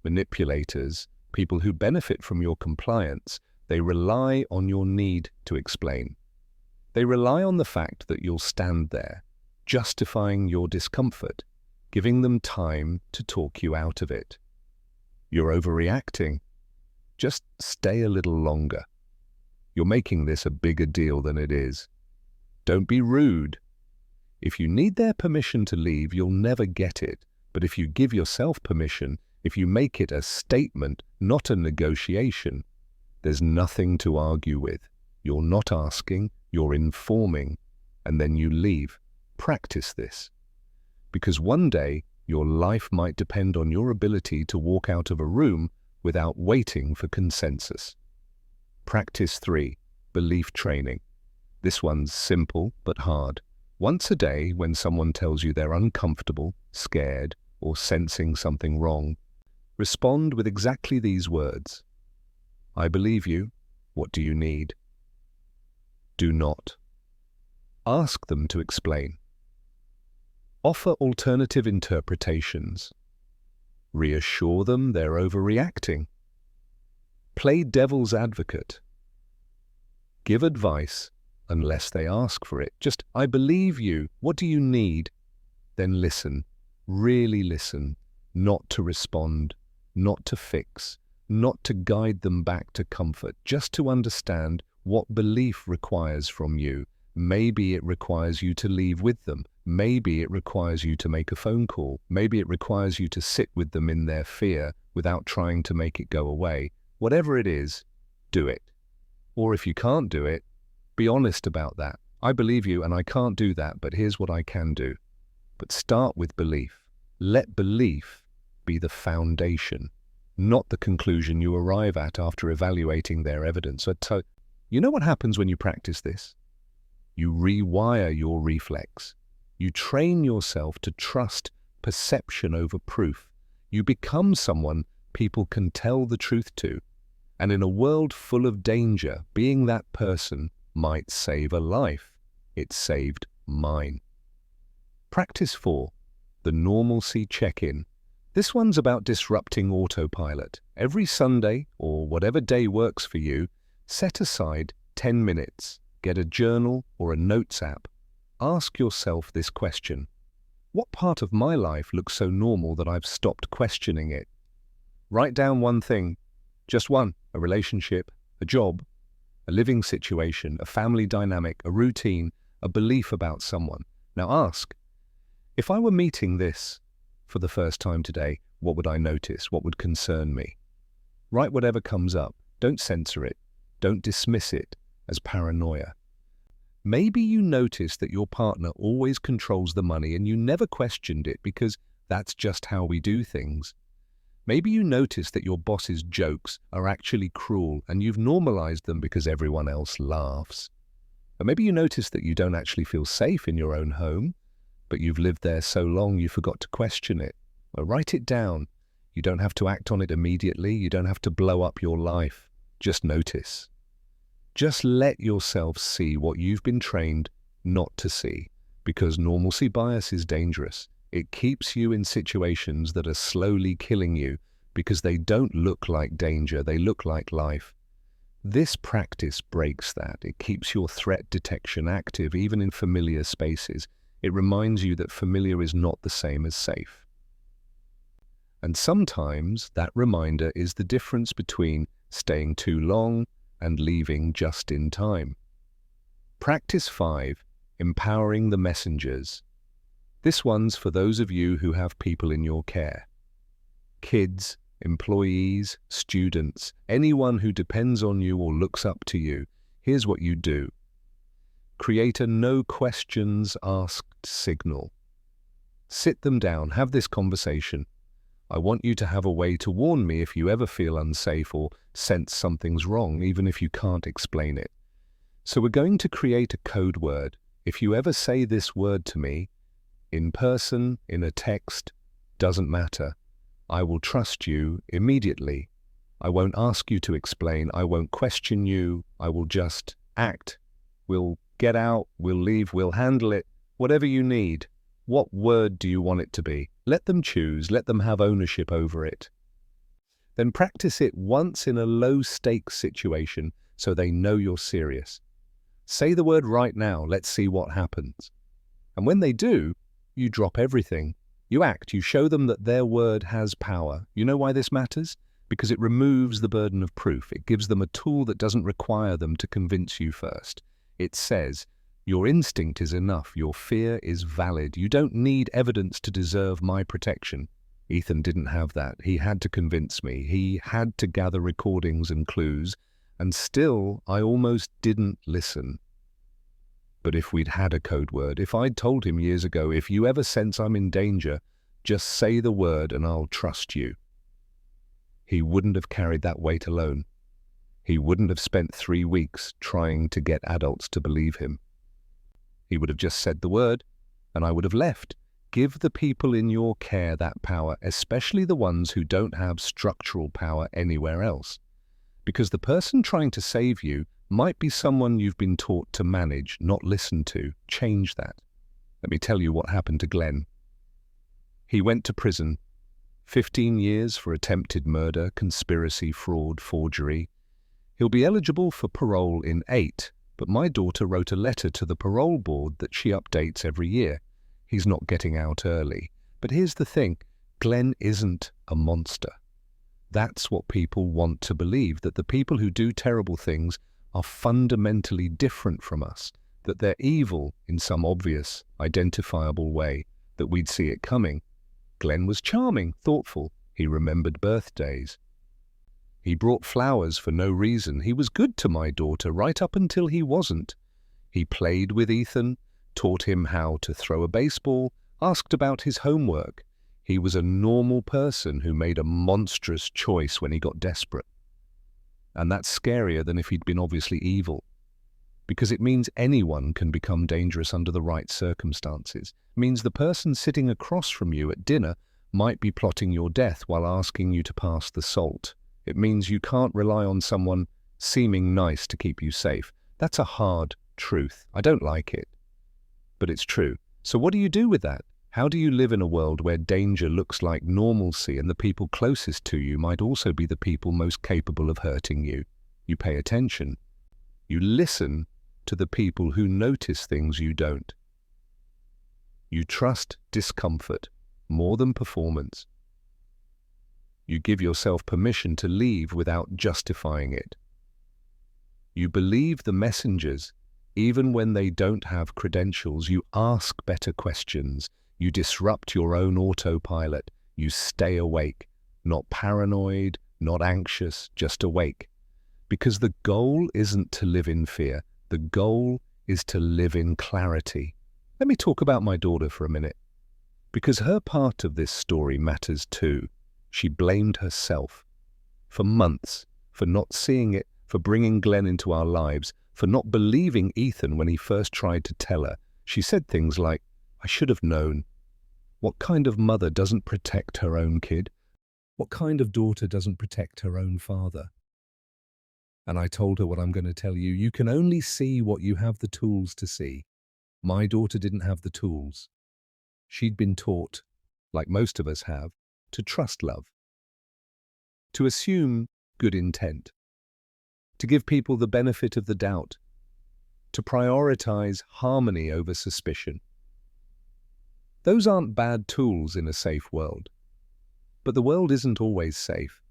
manipulators, people who benefit from your compliance, they rely on your need to explain. They rely on the fact that you'll stand there, justifying your discomfort, giving them time to talk you out of it. You're overreacting. Just stay a little longer. You're making this a bigger deal than it is. Don't be rude. If you need their permission to leave, you'll never get it. But if you give yourself permission, if you make it a statement, not a negotiation, there's nothing to argue with. You're not asking, you're informing, and then you leave. Practice this. Because one day, your life might depend on your ability to walk out of a room without waiting for consensus. Practice 3, belief training. This one's simple but hard. Once a day, when someone tells you they're uncomfortable, scared, or sensing something wrong, respond with exactly these words. I believe you. What do you need? Do not. Ask them to explain. Offer alternative interpretations. Reassure them they're overreacting. Play devil's advocate. Give advice unless they ask for it. Just, I believe you. What do you need? Then listen. Really listen. Not to respond. Not to fix. Not to guide them back to comfort. Just to understand what belief requires from you. Maybe it requires you to leave with them. Maybe it requires you to make a phone call. Maybe it requires you to sit with them in their fear without trying to make it go away. Whatever it is, do it. Or if you can't do it, be honest about that. I believe you and I can't do that, but here's what I can do. But start with belief. Let belief be the foundation, not the conclusion you arrive at after evaluating their evidence. So, you know what happens when you practice this? You rewire your reflex. You train yourself to trust perception over proof. You become someone people can tell the truth to. And in a world full of danger, being that person might save a life. It saved mine. Practice 4. The normalcy check-in. This one's about disrupting autopilot. Every Sunday, or whatever day works for you, set aside 10 minutes. Get a journal or a notes app. Ask yourself this question. What part of my life looks so normal that I've stopped questioning it? Write down one thing. Just one. A relationship, a job, a living situation, a family dynamic, a routine, a belief about someone. Now ask, if I were meeting this for the first time today, what would I notice? What would concern me? Write whatever comes up. Don't censor it. Don't dismiss it as paranoia. Maybe you notice that your partner always controls the money and you never questioned it because that's just how we do things. Maybe you notice that your boss's jokes are actually cruel and you've normalized them because everyone else laughs. Or maybe you notice that you don't actually feel safe in your own home, but you've lived there so long you forgot to question it. Well, write it down. You don't have to act on it immediately. You don't have to blow up your life. Just notice. Just let yourself see what you've been trained not to see, because normalcy bias is dangerous. It keeps you in situations that are slowly killing you because they don't look like danger, they look like life. This practice breaks that. It keeps your threat detection active even in familiar spaces. It reminds you that familiar is not the same as safe. And sometimes that reminder is the difference between staying too long and leaving just in time. Practice 5. Empowering the messengers. This one's for those of you who have people in your care. Kids, employees, students, anyone who depends on you or looks up to you. Here's what you do. Create a no questions asked signal. Sit them down, have this conversation. I want you to have a way to warn me if you ever feel unsafe or sense something's wrong, even if you can't explain it. So we're going to create a code word. If you ever say this word to me, in person, in a text, doesn't matter. I will trust you immediately. I won't ask you to explain. I won't question you. I will just act. We'll get out, we'll leave, we'll handle it. Whatever you need. What word do you want it to be? Let them choose. Let them have ownership over it. Then practice it once in a low-stakes situation so they know you're serious. Say the word right now. Let's see what happens. And when they do, you drop everything. You act. You show them that their word has power. You know why this matters? Because it removes the burden of proof. It gives them a tool that doesn't require them to convince you first. It says, your instinct is enough. Your fear is valid. You don't need evidence to deserve my protection. Ethan didn't have that. He had to convince me. He had to gather recordings and clues. And still, I almost didn't listen. But if we'd had a code word, if I'd told him years ago, if you ever sense I'm in danger, just say the word and I'll trust you. He wouldn't have carried that weight alone. He wouldn't have spent 3 weeks trying to get adults to believe him. He would have just said the word, and I would have left. Give the people in your care that power, especially the ones who don't have structural power anywhere else. Because the person trying to save you might be someone you've been taught to manage, not listen to. Change that. Let me tell you what happened to Glenn. He went to prison. 15 years for attempted murder, conspiracy, fraud, forgery. He'll be eligible for parole in 8, but my daughter wrote a letter to the parole board that she updates every year. He's not getting out early. But here's the thing, Glenn isn't a monster. That's what people want to believe, that the people who do terrible things are fundamentally different from us. that they're evil in some obvious, identifiable way, that we'd see it coming. Glenn was charming, thoughtful. He remembered birthdays. He brought flowers for no reason. He was good to my daughter right up until he wasn't. He played with Ethan, taught him how to throw a baseball, asked about his homework. He was a normal person who made a monstrous choice when he got desperate. And that's scarier than if he'd been obviously evil, because it means anyone can become dangerous under the right circumstances. It means the person sitting across from you at dinner might be plotting your death while asking you to pass the salt. It means you can't rely on someone seeming nice to keep you safe. That's a hard truth. I don't like it, but it's true. So what do you do with that? How do you live in a world where danger looks like normalcy and the people closest to you might also be the people most capable of hurting you? You pay attention. You listen to the people who notice things you don't. You trust discomfort more than performance. You give yourself permission to leave without justifying it. You believe the messengers even when they don't have credentials. You ask better questions. You disrupt your own autopilot. You stay awake, not paranoid, not anxious, just awake. Because the goal isn't to live in fear. The goal is to live in clarity. Let me talk about my daughter for a minute, because her part of this story matters too. She blamed herself for months for not seeing it, for bringing Glenn into our lives, for not believing Ethan when he first tried to tell her. She said things like, "I should have known." What kind of mother doesn't protect her own kid? What kind of daughter doesn't protect her own father? And I told her what I'm going to tell you. You can only see what you have the tools to see. My daughter didn't have the tools. She'd been taught, like most of us have, to trust love, to assume good intent, to give people the benefit of the doubt, to prioritize harmony over suspicion. Those aren't bad tools in a safe world, but the world isn't always safe.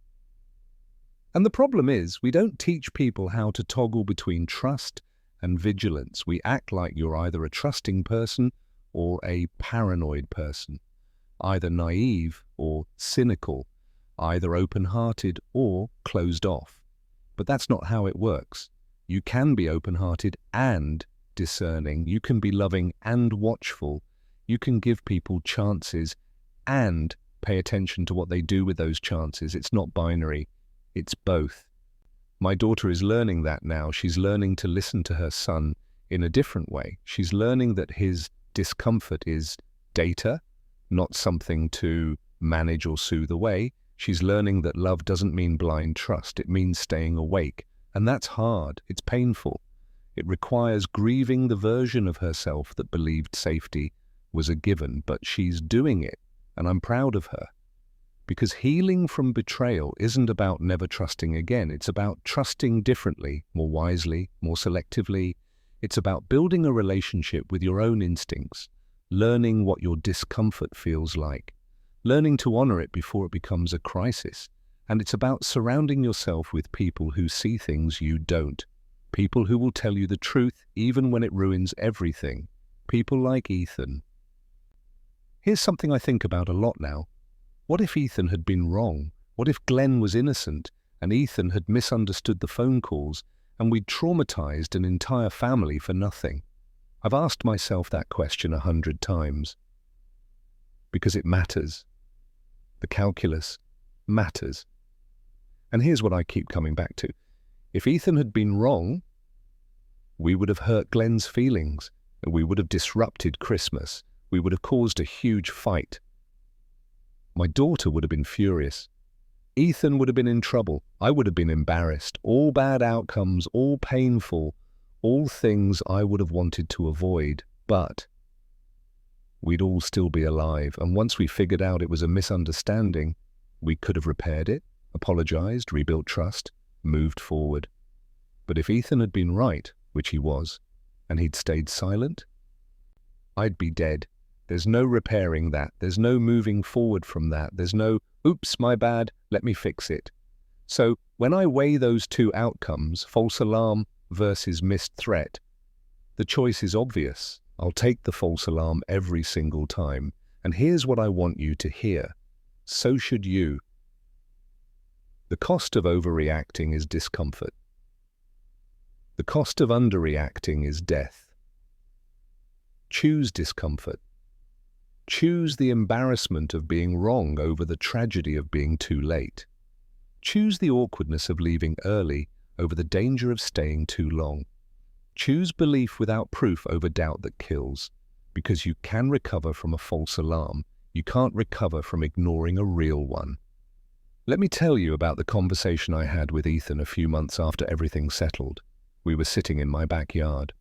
And the problem is, we don't teach people how to toggle between trust and vigilance. We act like you're either a trusting person or a paranoid person, either naive or cynical, either open-hearted or closed off. But that's not how it works. You can be open-hearted and discerning. You can be loving and watchful. You can give people chances and pay attention to what they do with those chances. It's not binary. It's both. My daughter is learning that now. She's learning to listen to her son in a different way. She's learning that his discomfort is data, not something to manage or soothe away. She's learning that love doesn't mean blind trust. It means staying awake. And that's hard. It's painful. It requires grieving the version of herself that believed safety was a given, but she's doing it, and I'm proud of her. Because healing from betrayal isn't about never trusting again. It's about trusting differently, more wisely, more selectively. It's about building a relationship with your own instincts, learning what your discomfort feels like, learning to honor it before it becomes a crisis. And it's about surrounding yourself with people who see things you don't, people who will tell you the truth even when it ruins everything, people like Ethan. Here's something I think about a lot now. What if Ethan had been wrong? What if Glenn was innocent and Ethan had misunderstood the phone calls and we'd traumatized an entire family for nothing? I've asked myself that question 100 times. Because it matters. The calculus matters. And here's what I keep coming back to. If Ethan had been wrong, we would have hurt Glenn's feelings. We would have disrupted Christmas. We would have caused a huge fight. My daughter would have been furious. Ethan would have been in trouble. I would have been embarrassed. All bad outcomes, all painful, all things I would have wanted to avoid. But we'd all still be alive. And once we figured out it was a misunderstanding, we could have repaired it, apologized, rebuilt trust, moved forward. But if Ethan had been right, which he was, and he'd stayed silent, I'd be dead. There's no repairing that. There's no moving forward from that. There's no, oops, my bad, let me fix it. So when I weigh those two outcomes, false alarm versus missed threat, The choice is obvious. I'll take the false alarm every single time. And here's what I want you to hear. So should you. The cost of overreacting is discomfort. The cost of underreacting is death. Choose discomfort. Choose the embarrassment of being wrong over the tragedy of being too late. Choose the awkwardness of leaving early over the danger of staying too long. Choose belief without proof over doubt that kills. Because you can recover from a false alarm, you can't recover from ignoring a real one. Let me tell you about the conversation I had with Ethan a few months after everything settled. We were sitting in my backyard.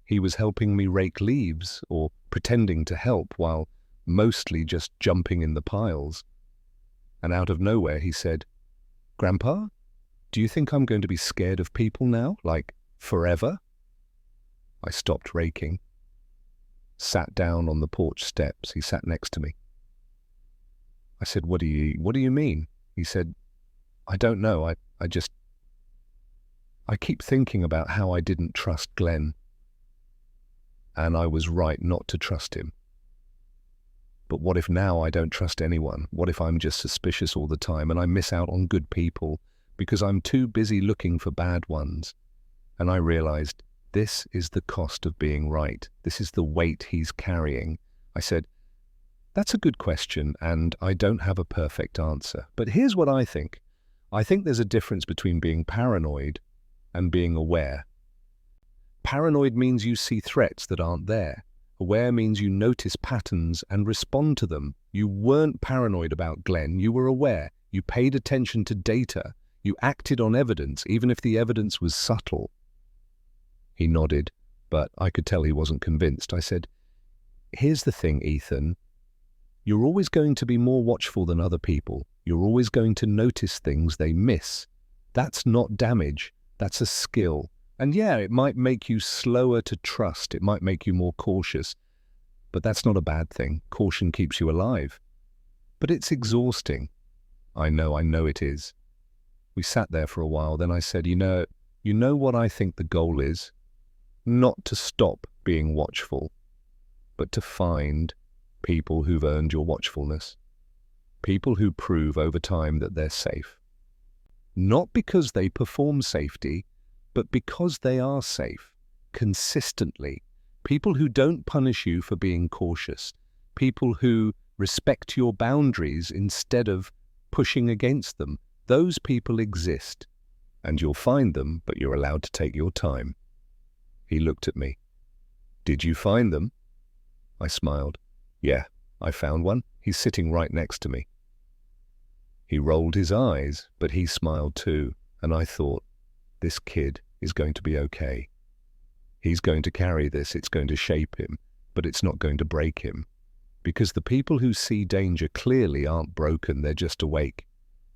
He was helping me rake leaves, or pretending to help while mostly just jumping in the piles. And out of nowhere he said, "Grandpa, do you think I'm going to be scared of people now, like forever?" I stopped raking, sat down on the porch steps. He sat next to me. I said, What do you mean? He said, "I don't know. I keep thinking about how I didn't trust Glenn. And I was right not to trust him. But what if now I don't trust anyone? What if I'm just suspicious all the time and I miss out on good people because I'm too busy looking for bad ones?" And I realized this is the cost of being right. This is the weight he's carrying. I said, "That's a good question, and I don't have a perfect answer. But here's what I think. I think there's a difference between being paranoid and being aware. Paranoid means you see threats that aren't there. Aware means you notice patterns and respond to them. You weren't paranoid about Glenn, you were aware. You paid attention to data. You acted on evidence, even if the evidence was subtle." He nodded, but I could tell he wasn't convinced. I said, "Here's the thing, Ethan. You're always going to be more watchful than other people. You're always going to notice things they miss. That's not damage. That's a skill. And yeah, it might make you slower to trust. It might make you more cautious. But that's not a bad thing. Caution keeps you alive. But it's exhausting." I know it is." We sat there for a while. Then I said, you know what I think the goal is? Not to stop being watchful, but to find people who've earned your watchfulness. People who prove over time that they're safe. Not because they perform safety, but because they are safe, consistently. People who don't punish you for being cautious. People who respect your boundaries instead of pushing against them. Those people exist, and you'll find them, but you're allowed to take your time. He looked at me. "Did you find them?" I smiled. "Yeah, I found one. He's sitting right next to me." He rolled his eyes, but he smiled too, and I thought, this kid is going to be okay. He's going to carry this, it's going to shape him, but it's not going to break him. Because the people who see danger clearly aren't broken, they're just awake.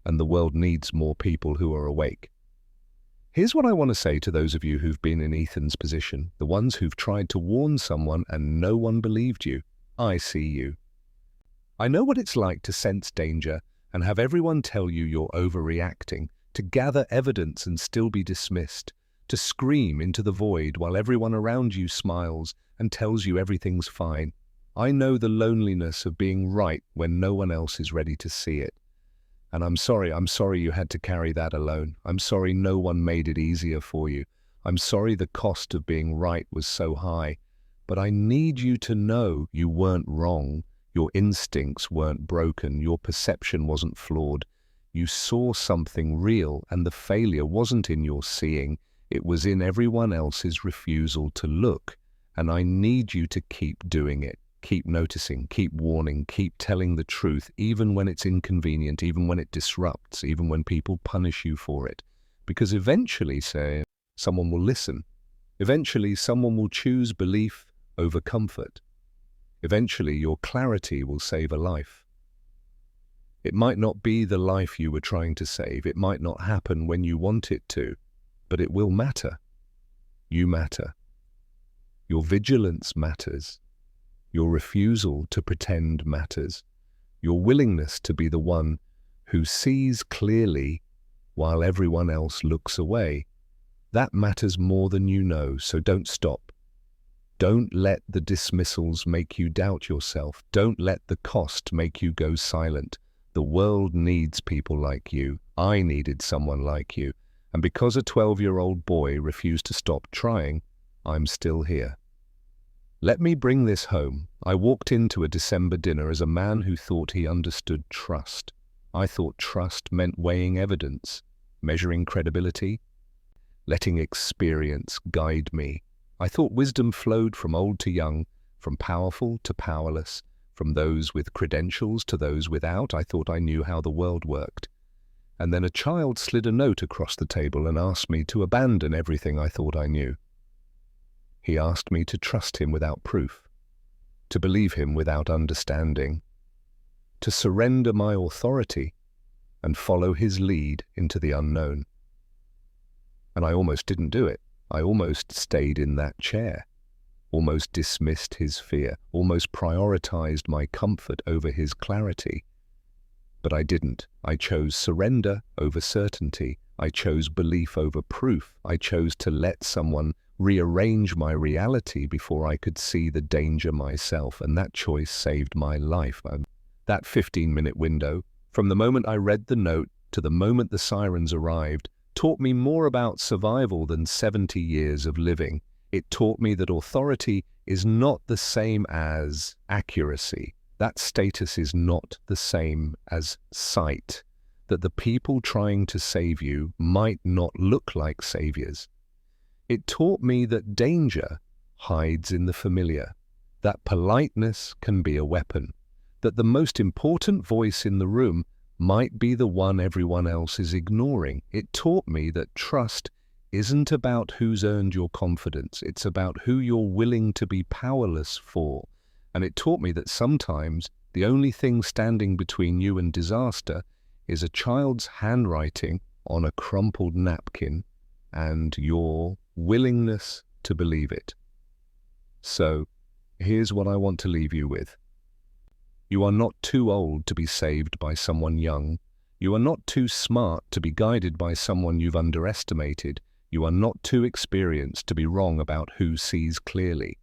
And the world needs more people who are awake. Here's what I want to say to those of you who've been in Ethan's position, the ones who've tried to warn someone and no one believed you. I see you. I know what it's like to sense danger and have everyone tell you you're overreacting, to gather evidence and still be dismissed, to scream into the void while everyone around you smiles and tells you everything's fine. I know the loneliness of being right when no one else is ready to see it. And I'm sorry you had to carry that alone. I'm sorry no one made it easier for you. I'm sorry the cost of being right was so high. But I need you to know you weren't wrong. Your instincts weren't broken. Your perception wasn't flawed. You saw something real, and the failure wasn't in your seeing. It was in everyone else's refusal to look. And I need you to keep doing it. Keep noticing, keep warning, keep telling the truth, even when it's inconvenient, even when it disrupts, even when people punish you for it. Because eventually, someone will listen. Eventually, someone will choose belief over comfort. Eventually, your clarity will save a life. It might not be the life you were trying to save. It might not happen when you want it to, but it will matter. You matter. Your vigilance matters. Your refusal to pretend matters. Your willingness to be the one who sees clearly while everyone else looks away. That matters more than you know, so don't stop. Don't let the dismissals make you doubt yourself. Don't let the cost make you go silent. The world needs people like you. I needed someone like you. And because a 12-year-old boy refused to stop trying, I'm still here. Let me bring this home. I walked into a December dinner as a man who thought he understood trust. I thought trust meant weighing evidence, measuring credibility, letting experience guide me. I thought wisdom flowed from old to young, from powerful to powerless, from those with credentials to those without. I thought I knew how the world worked. And then a child slid a note across the table and asked me to abandon everything I thought I knew. He asked me to trust him without proof, to believe him without understanding, to surrender my authority and follow his lead into the unknown. And I almost didn't do it. I almost stayed in that chair, almost dismissed his fear, almost prioritized my comfort over his clarity. But I didn't. I chose surrender over certainty. I chose belief over proof. I chose to let someone rearrange my reality before I could see the danger myself, and that choice saved my life. That 15-minute window, from the moment I read the note to the moment the sirens arrived, taught me more about survival than 70 years of living. It taught me that authority is not the same as accuracy. That status is not the same as sight. That the people trying to save you might not look like saviors. It taught me that danger hides in the familiar, that politeness can be a weapon, that the most important voice in the room might be the one everyone else is ignoring. It taught me that trust isn't about who's earned your confidence, it's about who you're willing to be powerless for. And it taught me that sometimes the only thing standing between you and disaster is a child's handwriting on a crumpled napkin and your willingness to believe it. So, here's what I want to leave you with. You are not too old to be saved by someone young. You are not too smart to be guided by someone you've underestimated. You are not too experienced to be wrong about who sees clearly.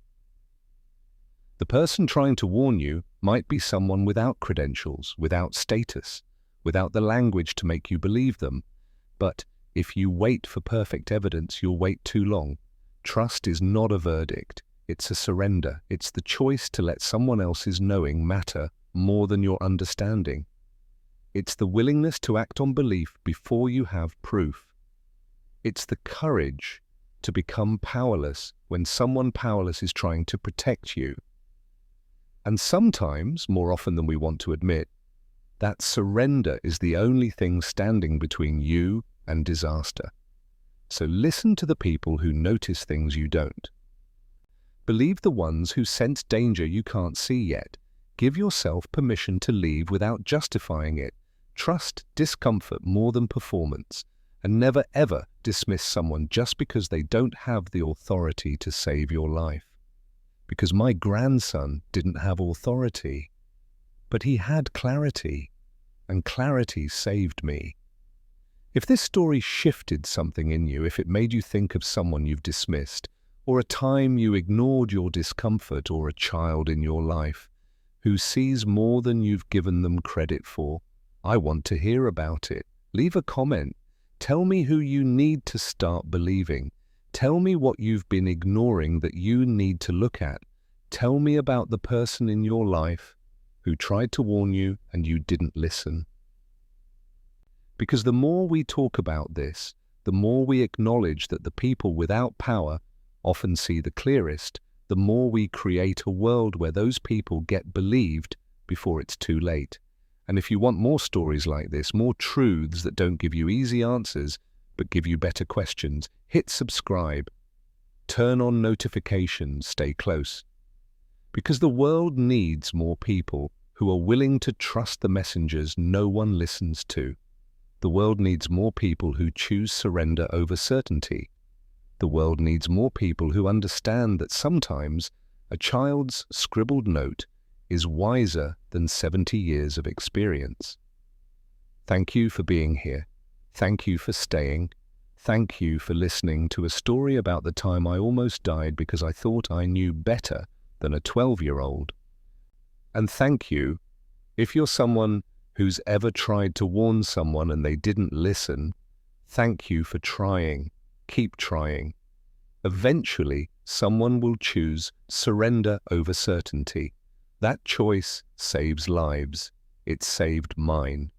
The person trying to warn you might be someone without credentials, without status, without the language to make you believe them. But if you wait for perfect evidence, you'll wait too long. Trust is not a verdict. It's a surrender. It's the choice to let someone else's knowing matter more than your understanding. It's the willingness to act on belief before you have proof. It's the courage to become powerless when someone powerless is trying to protect you. And sometimes, more often than we want to admit, that surrender is the only thing standing between you and disaster. So listen to the people who notice things you don't. Believe the ones who sense danger you can't see yet. Give yourself permission to leave without justifying it. Trust discomfort more than performance. And never ever dismiss someone just because they don't have the authority to save your life. Because my grandson didn't have authority, but he had clarity, and clarity saved me. If this story shifted something in you, if it made you think of someone you've dismissed, or a time you ignored your discomfort, or a child in your life who sees more than you've given them credit for, I want to hear about it. Leave a comment. Tell me who you need to start believing. Tell me what you've been ignoring that you need to look at. Tell me about the person in your life who tried to warn you and you didn't listen. Because the more we talk about this, the more we acknowledge that the people without power often see the clearest, the more we create a world where those people get believed before it's too late. And if you want more stories like this, more truths that don't give you easy answers, but give you better questions, hit subscribe, turn on notifications, stay close. Because the world needs more people who are willing to trust the messengers no one listens to. The world needs more people who choose surrender over certainty. The world needs more people who understand that sometimes a child's scribbled note is wiser than 70 years of experience. Thank you for being here. Thank you for staying. Thank you for listening to a story about the time I almost died because I thought I knew better than a 12-year-old. And thank you if you're someone who's ever tried to warn someone and they didn't listen. Thank you for trying. Keep trying. Eventually, someone will choose surrender over certainty. That choice saves lives. It saved mine.